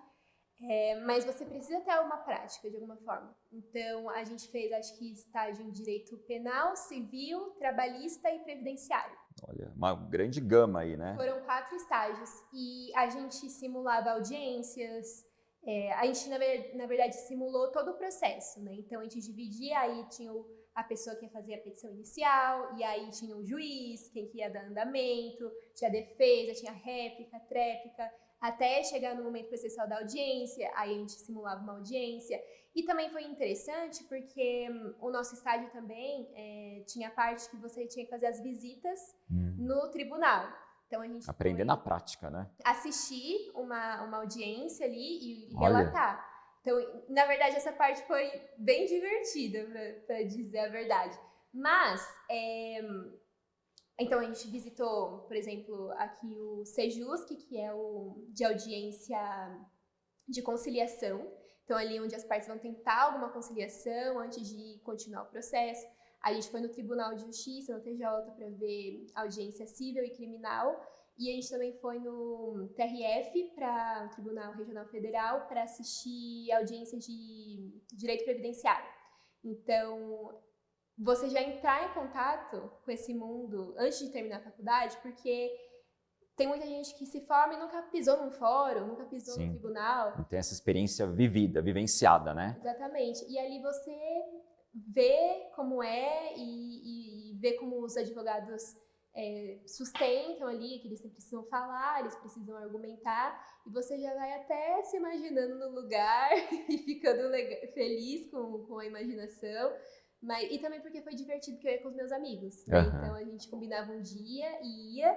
mas você precisa ter alguma prática, de alguma forma. Então, a gente fez, acho que, estágio em direito penal, civil, trabalhista e previdenciário. Olha, uma grande gama aí, né? Foram 4 estágios e a gente simulava audiências, a gente, na verdade, simulou todo o processo, né? Então, a gente dividia, aí tinha a pessoa que ia fazer a petição inicial, e aí tinha o juiz, quem que ia dar andamento, tinha a defesa, tinha a réplica, tréplica, até chegar no momento processual da audiência, aí a gente simulava uma audiência. E também foi interessante porque o nosso estágio também tinha a parte que você tinha que fazer as visitas no tribunal. Então a gente aprender na prática, né? Assistir uma audiência ali e relatar. Então, na verdade, essa parte foi bem divertida, para dizer a verdade. Mas, então a gente visitou, por exemplo, aqui o Sejusc, que é o de audiência de conciliação. Então, ali onde as partes vão tentar alguma conciliação antes de continuar o processo. A gente foi no Tribunal de Justiça, no TJ, para ver audiência civil e criminal. E a gente também foi no TRF, para o Tribunal Regional Federal, para assistir audiência de direito previdenciário. Então, você já entrar em contato com esse mundo antes de terminar a faculdade, porque tem muita gente que se forma e nunca pisou num fórum, nunca pisou no tribunal. Não tem essa experiência vivida, vivenciada, né? Exatamente. E ali você vê como é e vê como os advogados sustentam ali, que eles precisam falar, eles precisam argumentar, e você já vai até se imaginando no lugar e ficando feliz com a imaginação. E também porque foi divertido, porque eu ia com os meus amigos, né? Então a gente combinava um dia e ia,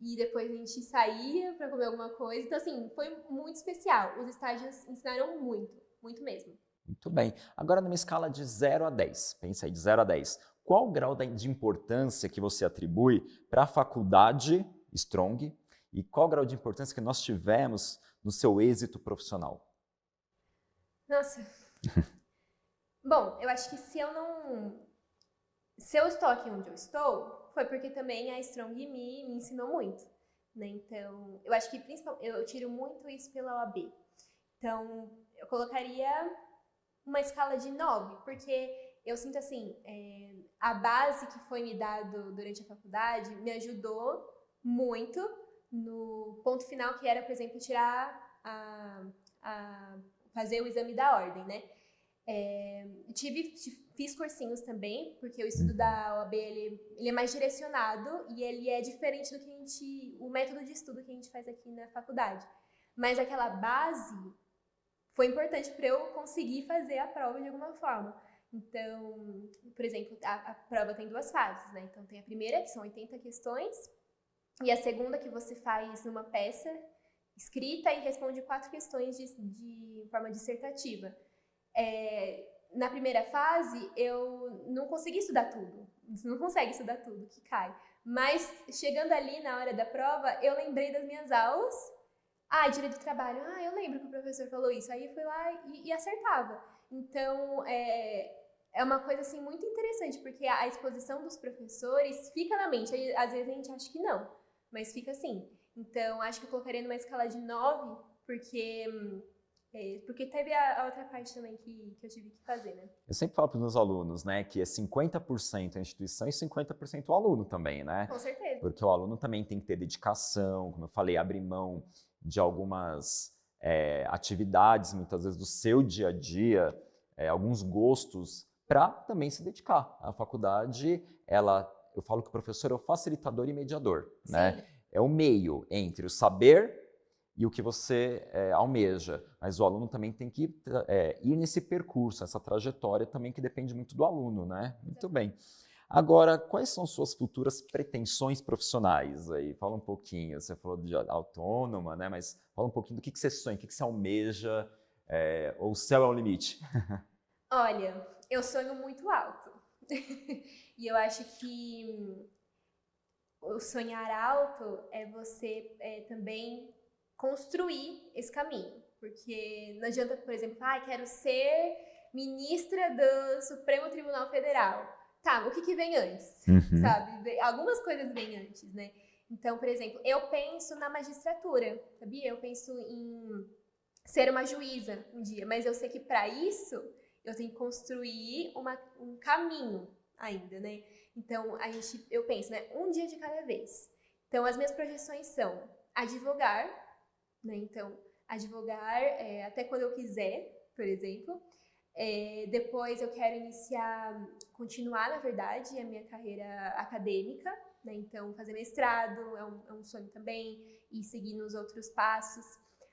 e depois a gente saía para comer alguma coisa. Então, assim, foi muito especial. Os estágios ensinaram muito, muito mesmo. Muito bem. Agora, numa escala de 0 a 10, pensa aí, de 0 a 10, qual o grau de importância que você atribui para a faculdade Strong e qual o grau de importância que nós tivemos no seu êxito profissional? Nossa. Bom, eu acho que se eu estou aqui onde eu estou, foi porque também a Strong me ensinou muito, né? Então, eu acho que principalmente eu tiro muito isso pela OAB. Então, eu colocaria uma escala de 9, porque eu sinto assim, a base que foi me dado durante a faculdade me ajudou muito no ponto final, que era, por exemplo, tirar fazer o exame da ordem, né? Fiz cursinhos também, porque o estudo da OAB ele é mais direcionado e ele é diferente do que o método de estudo que a gente faz aqui na faculdade. Mas aquela base foi importante para eu conseguir fazer a prova de alguma forma. Então, por exemplo, a prova tem 2 fases, né? Então tem a primeira, que são 80 questões, e a segunda, que você faz numa peça escrita e responde 4 questões de forma dissertativa. Na primeira fase, eu não consegui estudar tudo. Você não consegue estudar tudo que cai. Mas, chegando ali na hora da prova, eu lembrei das minhas aulas. Direito do trabalho. Eu lembro que o professor falou isso. Aí eu fui lá e acertava. Então, é uma coisa assim muito interessante, porque a exposição dos professores fica na mente. Aí, às vezes a gente acha que não, mas fica assim. Então, acho que eu colocaria numa escala de 9, porque teve a outra parte também que eu tive que fazer, né? Eu sempre falo para os meus alunos, né, que é 50% a instituição e 50% o aluno também, né? Com certeza. Porque o aluno também tem que ter dedicação, como eu falei, abrir mão de algumas atividades, muitas vezes do seu dia a dia, alguns gostos, para também se dedicar. A faculdade, eu falo que o professor é o facilitador e mediador, né? É o meio entre o saber e o que você almeja. Mas o aluno também tem que ir nesse percurso, essa trajetória também que depende muito do aluno, né? Muito bem. Agora, quais são suas futuras pretensões profissionais? Aí, fala um pouquinho, você falou de autônoma, né? Mas fala um pouquinho do que você sonha, o que você almeja, ou o céu é o limite? Olha, eu sonho muito alto. E eu acho que o sonhar alto é você também construir esse caminho. Porque não adianta, por exemplo, quero ser ministra do Supremo Tribunal Federal. Tá, o que vem antes, sabe? Algumas coisas vêm antes, né? Então, por exemplo, eu penso na magistratura, sabia? Eu penso em ser uma juíza um dia, mas eu sei que para isso eu tenho que construir um caminho ainda, né? Então, eu penso, né? Um dia de cada vez. Então, as minhas projeções são advogar, né? Então, advogar até quando eu quiser, por exemplo. Depois eu quero continuar, na verdade, a minha carreira acadêmica, né? Então, fazer mestrado é um sonho também, e seguir nos outros passos.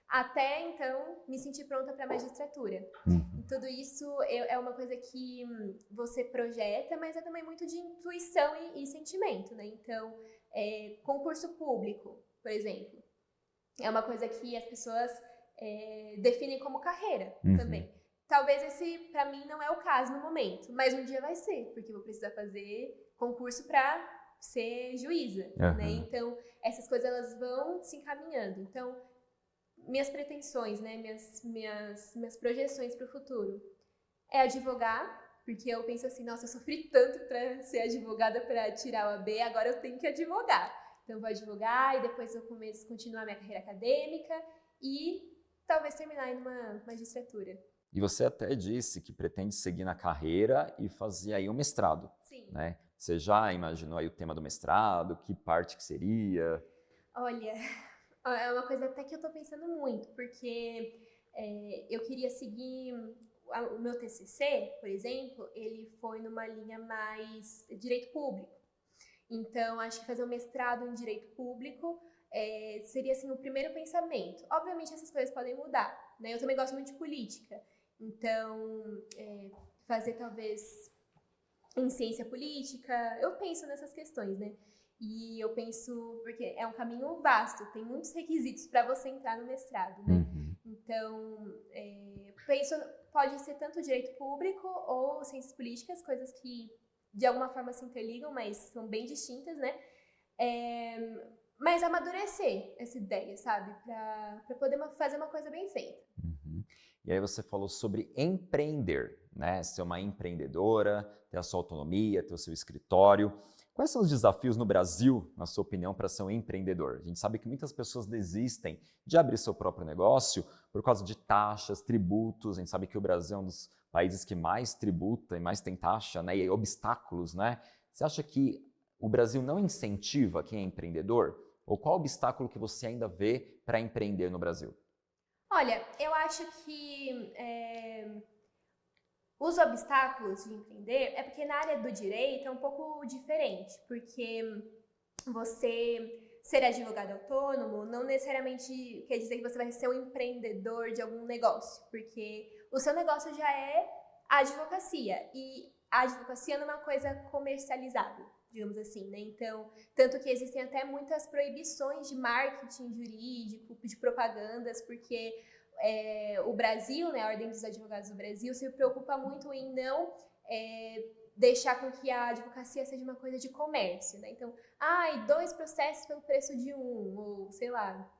Até, então, me sentir pronta para a magistratura. E tudo isso é uma coisa que você projeta, mas é também muito de intuição e sentimento, né? Então, concurso público, por exemplo, é uma coisa que as pessoas definem como carreira também. Talvez esse, para mim, não é o caso no momento, mas um dia vai ser, porque eu vou precisar fazer concurso para ser juíza, né? Então, essas coisas elas vão se encaminhando. Então, minhas pretensões, né? Minhas projeções para o futuro é advogar, porque eu penso assim, nossa, eu sofri tanto para ser advogada, para tirar o AB, agora eu tenho que advogar. Então, eu vou advogar e depois eu começo a continuar minha carreira acadêmica e talvez terminar em uma magistratura. E você até disse que pretende seguir na carreira e fazer aí um mestrado. Sim. Né? Você já imaginou aí o tema do mestrado? Que parte que seria? Olha, é uma coisa até que eu estou pensando muito, porque eu queria seguir o meu TCC, por exemplo, ele foi numa linha mais direito público. Então, acho que fazer um mestrado em direito público seria assim o primeiro pensamento. Obviamente, essas coisas podem mudar, né? Eu também gosto muito de política. Então, fazer talvez em ciência política, eu penso nessas questões, né? E eu penso, porque é um caminho vasto, tem muitos requisitos para você entrar no mestrado, né? Uhum. Então, penso, pode ser tanto direito público ou ciências políticas, coisas que de alguma forma se interligam, mas são bem distintas, né? Mas amadurecer essa ideia, sabe? Para poder fazer uma coisa bem feita. Uhum. E aí você falou sobre empreender, né? Ser uma empreendedora, ter a sua autonomia, ter o seu escritório. Quais são os desafios no Brasil, na sua opinião, para ser um empreendedor? A gente sabe que muitas pessoas desistem de abrir seu próprio negócio por causa de taxas, tributos. A gente sabe que o Brasil é um dos países que mais tributa e mais tem taxa, né? E obstáculos, né? Você acha que o Brasil não incentiva quem é empreendedor? Ou qual obstáculo que você ainda vê para empreender no Brasil? Olha, eu acho que os obstáculos de empreender é porque na área do direito é um pouco diferente, porque você ser advogado autônomo não necessariamente quer dizer que você vai ser um empreendedor de algum negócio, porque o seu negócio já é a advocacia, e a advocacia não é uma coisa comercializável, digamos assim, né? Então, tanto que existem até muitas proibições de marketing jurídico, de propagandas, porque o Brasil, né, a Ordem dos Advogados do Brasil, se preocupa muito em não deixar com que a advocacia seja uma coisa de comércio, né? Então, 2 processos pelo preço de um, ou sei lá,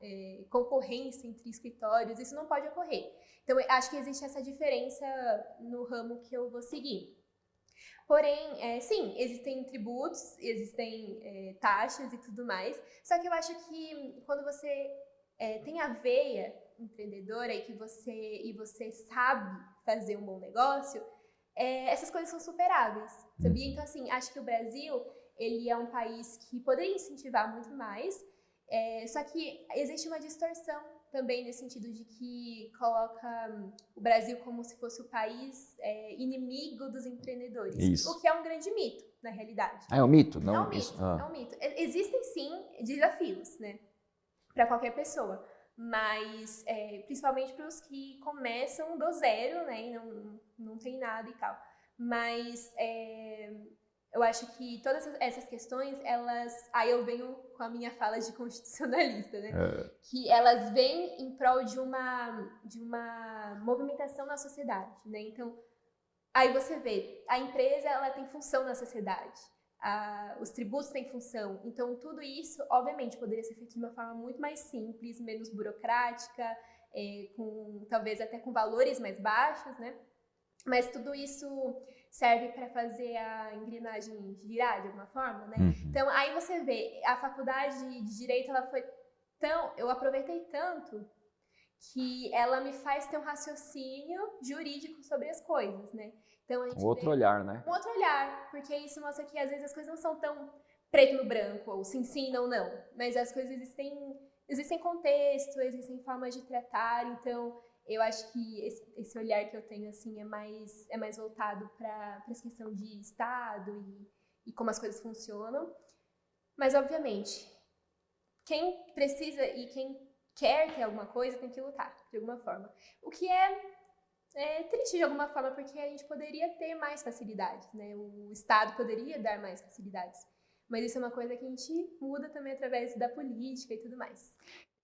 concorrência entre escritórios, isso não pode ocorrer. Então, acho que existe essa diferença no ramo que eu vou seguir. Porém, sim, existem tributos, existem taxas e tudo mais, só que eu acho que quando você tem a veia empreendedora e você sabe fazer um bom negócio, essas coisas são superáveis, sabia? Então, assim, acho que o Brasil, ele é um país que poderia incentivar muito mais, só que existe uma distorção também nesse sentido de que coloca o Brasil como se fosse o país inimigo dos empreendedores. Isso. O que é um grande mito, na realidade. É um mito? Não, é um mito, isso, é um mito. Existem, sim, desafios, né? Para qualquer pessoa. Mas, principalmente para os que começam do zero, né? E não tem nada e tal. Mas eu acho que todas essas questões, aí eu venho com a minha fala de constitucionalista, né? Que elas vêm em prol de uma movimentação na sociedade, né? Então, aí você vê, a empresa, ela tem função na sociedade. Os tributos têm função. Então, tudo isso, obviamente, poderia ser feito de uma forma muito mais simples, menos burocrática, talvez até com valores mais baixos, né? Mas tudo isso serve para fazer a engrenagem girar de alguma forma, né? Uhum. Então, aí você vê, a faculdade de Direito, ela foi eu aproveitei tanto que ela me faz ter um raciocínio jurídico sobre as coisas, né? Então, a gente outro olhar, né? Um outro olhar, porque isso mostra que às vezes as coisas não são tão preto no branco, ou sim, não, mas as coisas existem contexto, existem formas de tratar, então eu acho que esse olhar que eu tenho, assim, é mais voltado para essa questão de Estado e como as coisas funcionam. Mas, obviamente, quem precisa e quem quer ter alguma coisa tem que lutar, de alguma forma. O que é triste de alguma forma, porque a gente poderia ter mais facilidades, né? O Estado poderia dar mais facilidades. Mas isso é uma coisa que a gente muda também através da política e tudo mais.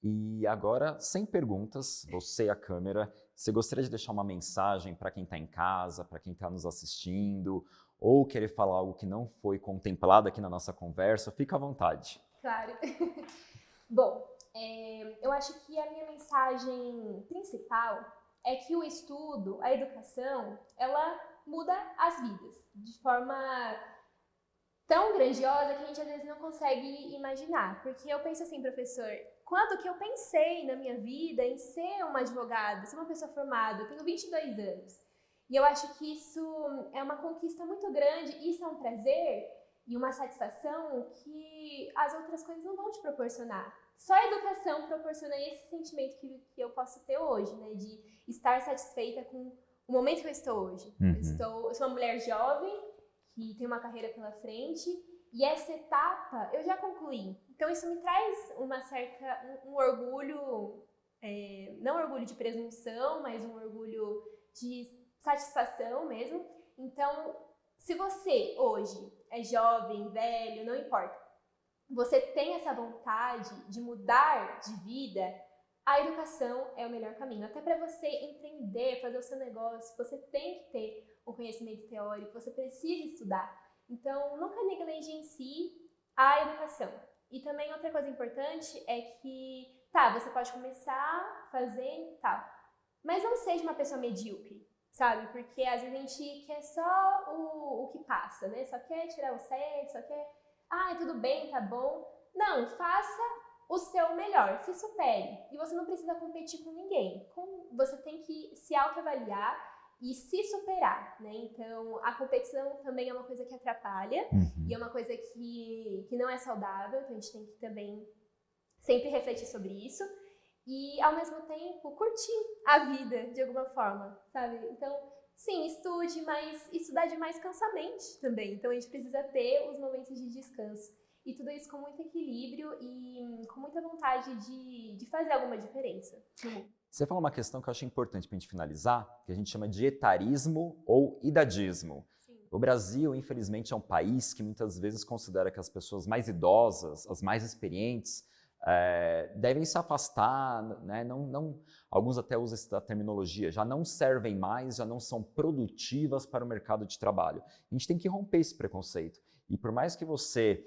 E agora, sem perguntas, você e a câmera, você gostaria de deixar uma mensagem para quem está em casa, para quem está nos assistindo, ou querer falar algo que não foi contemplado aqui na nossa conversa? Fica à vontade. Claro. Bom, eu acho que a minha mensagem principal é que o estudo, a educação, ela muda as vidas de forma tão grandiosa que a gente às vezes não consegue imaginar. Porque eu penso assim, professor, quando que eu pensei na minha vida em ser uma advogada, ser uma pessoa formada? Eu tenho 22 anos. E eu acho que isso é uma conquista muito grande, isso é um prazer e uma satisfação que as outras coisas não vão te proporcionar. Só a educação proporciona esse sentimento que eu posso ter hoje, né? De estar satisfeita com o momento que eu estou hoje. Uhum. Eu sou uma mulher jovem, que tem uma carreira pela frente, e essa etapa eu já concluí. Então isso me traz um orgulho, não orgulho de presunção, mas um orgulho de satisfação mesmo. Então, se você hoje é jovem, velho, não importa, você tem essa vontade de mudar de vida, a educação é o melhor caminho. Até para você empreender, fazer o seu negócio, você tem que ter um conhecimento teórico, você precisa estudar. Então, nunca negligencie a educação. E também outra coisa importante é que, tá, você pode começar fazendo e tal, mas não seja uma pessoa medíocre, sabe? Porque às vezes a gente quer só o que passa, né? Só quer tirar o 7, só quer, tudo bem, tá bom. Não, faça o seu melhor, se supere. E você não precisa competir com ninguém. Você tem que se autoavaliar e se superar, né? Então, a competição também é uma coisa que atrapalha e é uma coisa que não é saudável, então a gente tem que também sempre refletir sobre isso e, ao mesmo tempo, curtir a vida de alguma forma, sabe? Então, sim, estude, mas estudar demais cansa a mente também. Então, a gente precisa ter os momentos de descanso. E tudo isso com muito equilíbrio e com muita vontade de fazer alguma diferença. Você falou uma questão que eu acho importante para a gente finalizar, que a gente chama de etarismo ou idadismo. Sim. O Brasil, infelizmente, é um país que muitas vezes considera que as pessoas mais idosas, as mais experientes, devem se afastar, né? Alguns até usam essa terminologia, já não servem mais, já não são produtivas para o mercado de trabalho. A gente tem que romper esse preconceito. E por mais que você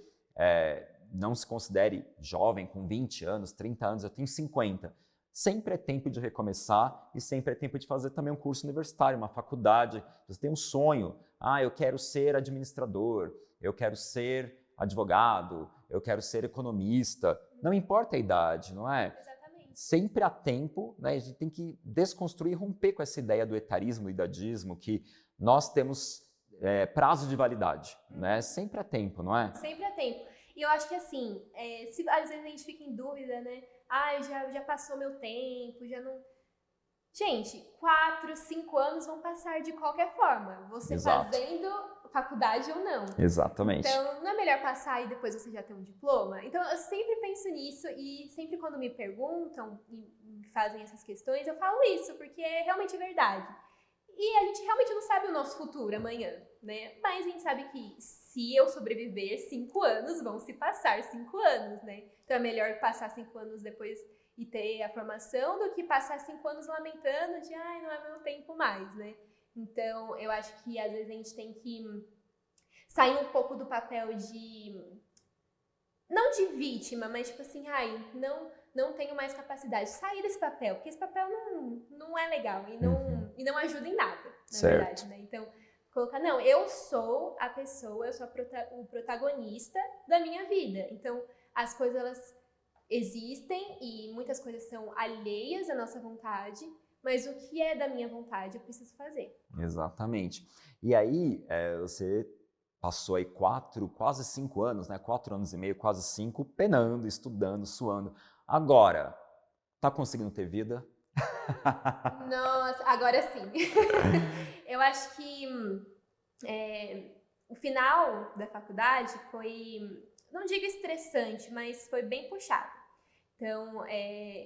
não se considere jovem, com 20 anos, 30 anos, eu tenho 50, sempre é tempo de recomeçar e sempre é tempo de fazer também um curso universitário, uma faculdade. Você tem um sonho, eu quero ser administrador, eu quero ser advogado, eu quero ser economista, não importa a idade, não é? Exatamente. Sempre há tempo, né? A gente tem que desconstruir e romper com essa ideia do etarismo e idadismo, que nós temos prazo de validade, né? Sempre há tempo, não é? Sempre há tempo. E eu acho que assim, se às vezes a gente fica em dúvida, né? Já passou meu tempo, já não... Gente, 4, 5 anos vão passar de qualquer forma, você Exato. fazendo faculdade ou não. Exatamente. Então, não é melhor passar e depois você já ter um diploma? Então, eu sempre penso nisso e sempre quando me perguntam e fazem essas questões, eu falo isso, porque é realmente verdade. E a gente realmente não sabe o nosso futuro amanhã, né? Mas a gente sabe que se eu sobreviver 5 anos, vão se passar 5 anos, né? Então é melhor passar 5 anos depois e ter a formação do que passar 5 anos lamentando de, não é meu tempo mais, né? Então eu acho que às vezes a gente tem que sair um pouco do papel de, não de vítima, mas tipo assim, não tenho mais capacidade. Sair desse papel, porque esse papel não é legal e não ajuda em nada, na verdade, né? Então, colocar, não, eu sou a pessoa, eu sou o protagonista da minha vida. Então, as coisas, elas existem e muitas coisas são alheias à nossa vontade, mas o que é da minha vontade eu preciso fazer. Exatamente. E aí, você passou aí quase 5 anos, né? 4 anos e meio, quase 5, penando, estudando, suando. Agora, tá conseguindo ter vida? Nossa, agora sim. Eu acho que o final da faculdade foi, não digo estressante, mas foi bem puxado. Então,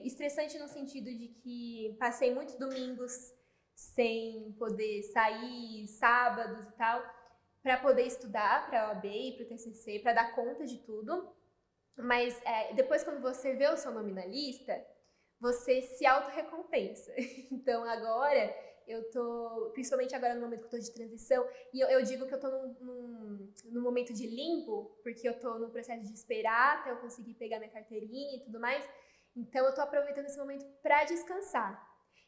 estressante no sentido de que passei muitos domingos sem poder sair, sábados e tal, para poder estudar para a OAB e para o TCC, para dar conta de tudo. Mas depois, quando você vê o seu nome na lista, você se auto-recompensa. Então, agora, eu tô, principalmente agora no momento que eu tô de transição, e eu digo que eu tô num momento de limbo, porque eu tô no processo de esperar até eu conseguir pegar minha carteirinha e tudo mais. Então, eu tô aproveitando esse momento para descansar.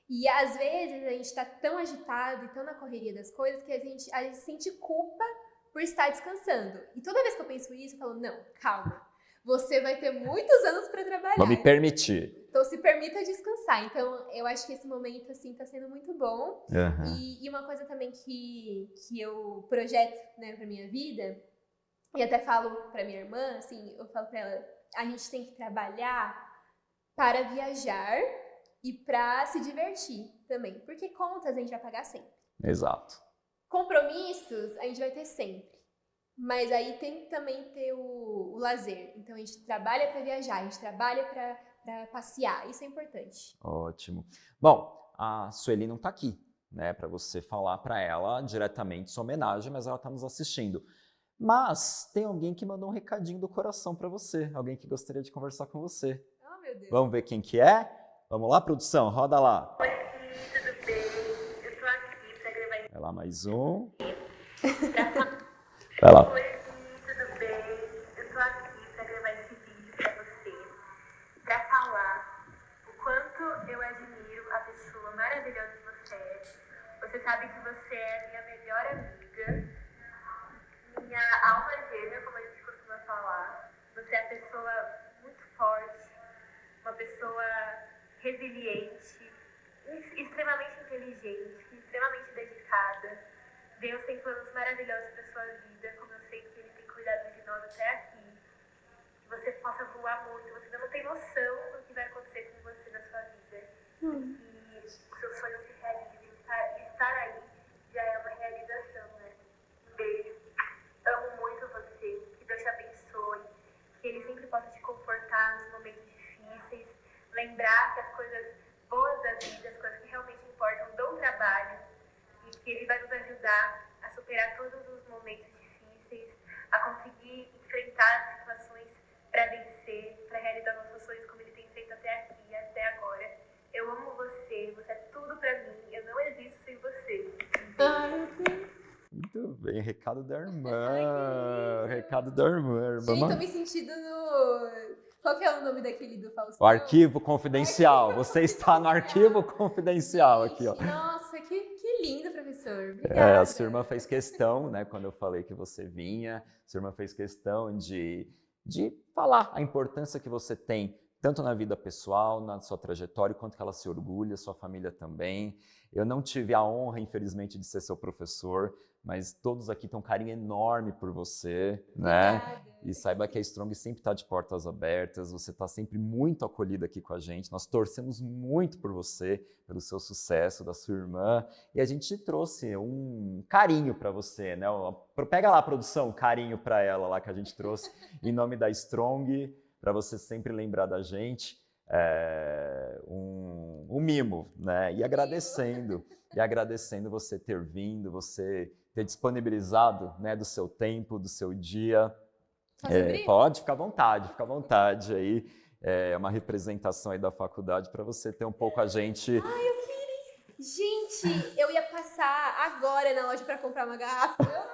E às vezes a gente tá tão agitado e tão na correria das coisas que a gente sente culpa por estar descansando. E toda vez que eu penso isso, eu falo, não, calma. Você vai ter muitos anos para trabalhar. Vou me permitir. Então, se permita descansar. Então, eu acho que esse momento, assim, tá sendo muito bom. E uma coisa também que eu projeto, né, pra minha vida, e até falo pra minha irmã, assim, eu falo pra ela, a gente tem que trabalhar para viajar e pra se divertir também. Porque contas a gente vai pagar sempre. Exato. Compromissos a gente vai ter sempre. Mas aí tem que também ter o lazer. Então a gente trabalha para viajar, a gente trabalha para passear. Isso é importante. Ótimo. Bom, a Sueli não está aqui, né, para você falar para ela diretamente sua homenagem, mas ela está nos assistindo. Mas tem alguém que mandou um recadinho do coração para você, alguém que gostaria de conversar com você. Oh, meu Deus. Vamos ver quem que é? Vamos lá, produção, roda lá. Oi, tudo bem? Eu tô aqui pra gravar Vai lá, mais um. esse Vai lá. Oi, tudo bem? Eu tô aqui pra gravar esse vídeo pra você, pra falar o quanto eu admiro a pessoa maravilhosa que você é. Você sabe que você é minha melhor amiga, minha alma gêmea, como a gente costuma falar. Você é uma pessoa muito forte, uma pessoa resiliente, extremamente inteligente, extremamente dedicada. Deus tem planos maravilhosos para sua vida, como eu sei que Ele tem cuidado de nós até aqui. Que você possa voar muito, você ainda não tem noção do que vai acontecer com você na sua vida. E os seus sonhos se realizem, estar aí já é uma realização, né? Um beijo. Amo muito você, que Deus te abençoe, que Ele sempre possa te confortar nos momentos difíceis, lembrar que as coisas boas da vida, as coisas que realmente importam, dão trabalho, e que Ele vai nos ajudar a superar todos os momentos difíceis, a conseguir enfrentar situações para vencer, para realizar nossos sonhos como Ele tem feito até aqui, até agora. Eu amo você, você é tudo para mim, eu não existo sem você. Ai, meu Deus. Muito bem, recado da irmã. Recado da irmã. Gente, tô me sentindo no... Qual que é o nome daquele do Faustão? O arquivo confidencial. Você está no arquivo confidencial aqui, ó. Nossa, que lindo, professor. Obrigada. A sua irmã fez questão, né, quando eu falei que você vinha, a sua irmã fez questão de falar a importância que você tem, tanto na vida pessoal, na sua trajetória, quanto que ela se orgulha, sua família também. Eu não tive a honra, infelizmente, de ser seu professor, mas todos aqui têm um carinho enorme por você, né? Obrigada. E saiba que a Strong sempre está de portas abertas, você está sempre muito acolhida aqui com a gente, nós torcemos muito por você, pelo seu sucesso, da sua irmã, e a gente trouxe um carinho para você, né? Pega lá, produção, carinho para ela lá que a gente trouxe, em nome da Strong, para você sempre lembrar da gente, um mimo, né? E agradecendo você ter vindo, você ter disponibilizado, né, do seu tempo, do seu dia. Pode, fica à vontade aí. É uma representação aí da faculdade para você ter um pouco a gente. Ai, eu queria. Gente, eu ia passar agora na loja para comprar uma garrafa.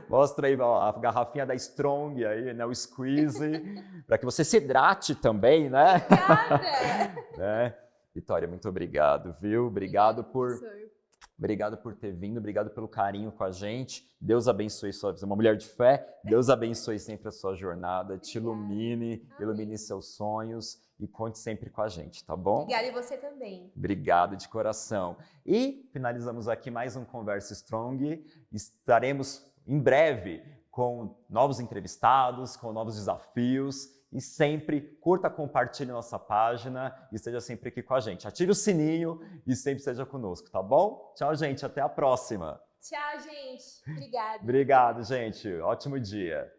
Mostra aí ó, a garrafinha da Strong aí, né, o squeeze, para que você se hidrate também, né? Obrigada! Vitória, muito obrigado, viu? Obrigado por ter vindo, obrigado pelo carinho com a gente. Deus abençoe sua vida, uma mulher de fé. Deus abençoe sempre a sua jornada, te ilumine seus sonhos e conte sempre com a gente, tá bom? Obrigada, e você também. Obrigado de coração. E finalizamos aqui mais um Conversa Strong. Estaremos em breve com novos entrevistados, com novos desafios. E sempre curta, compartilhe nossa página e esteja sempre aqui com a gente. Ative o sininho e sempre esteja conosco, tá bom? Tchau, gente. Até a próxima. Tchau, gente. Obrigada. Obrigado, gente. Ótimo dia.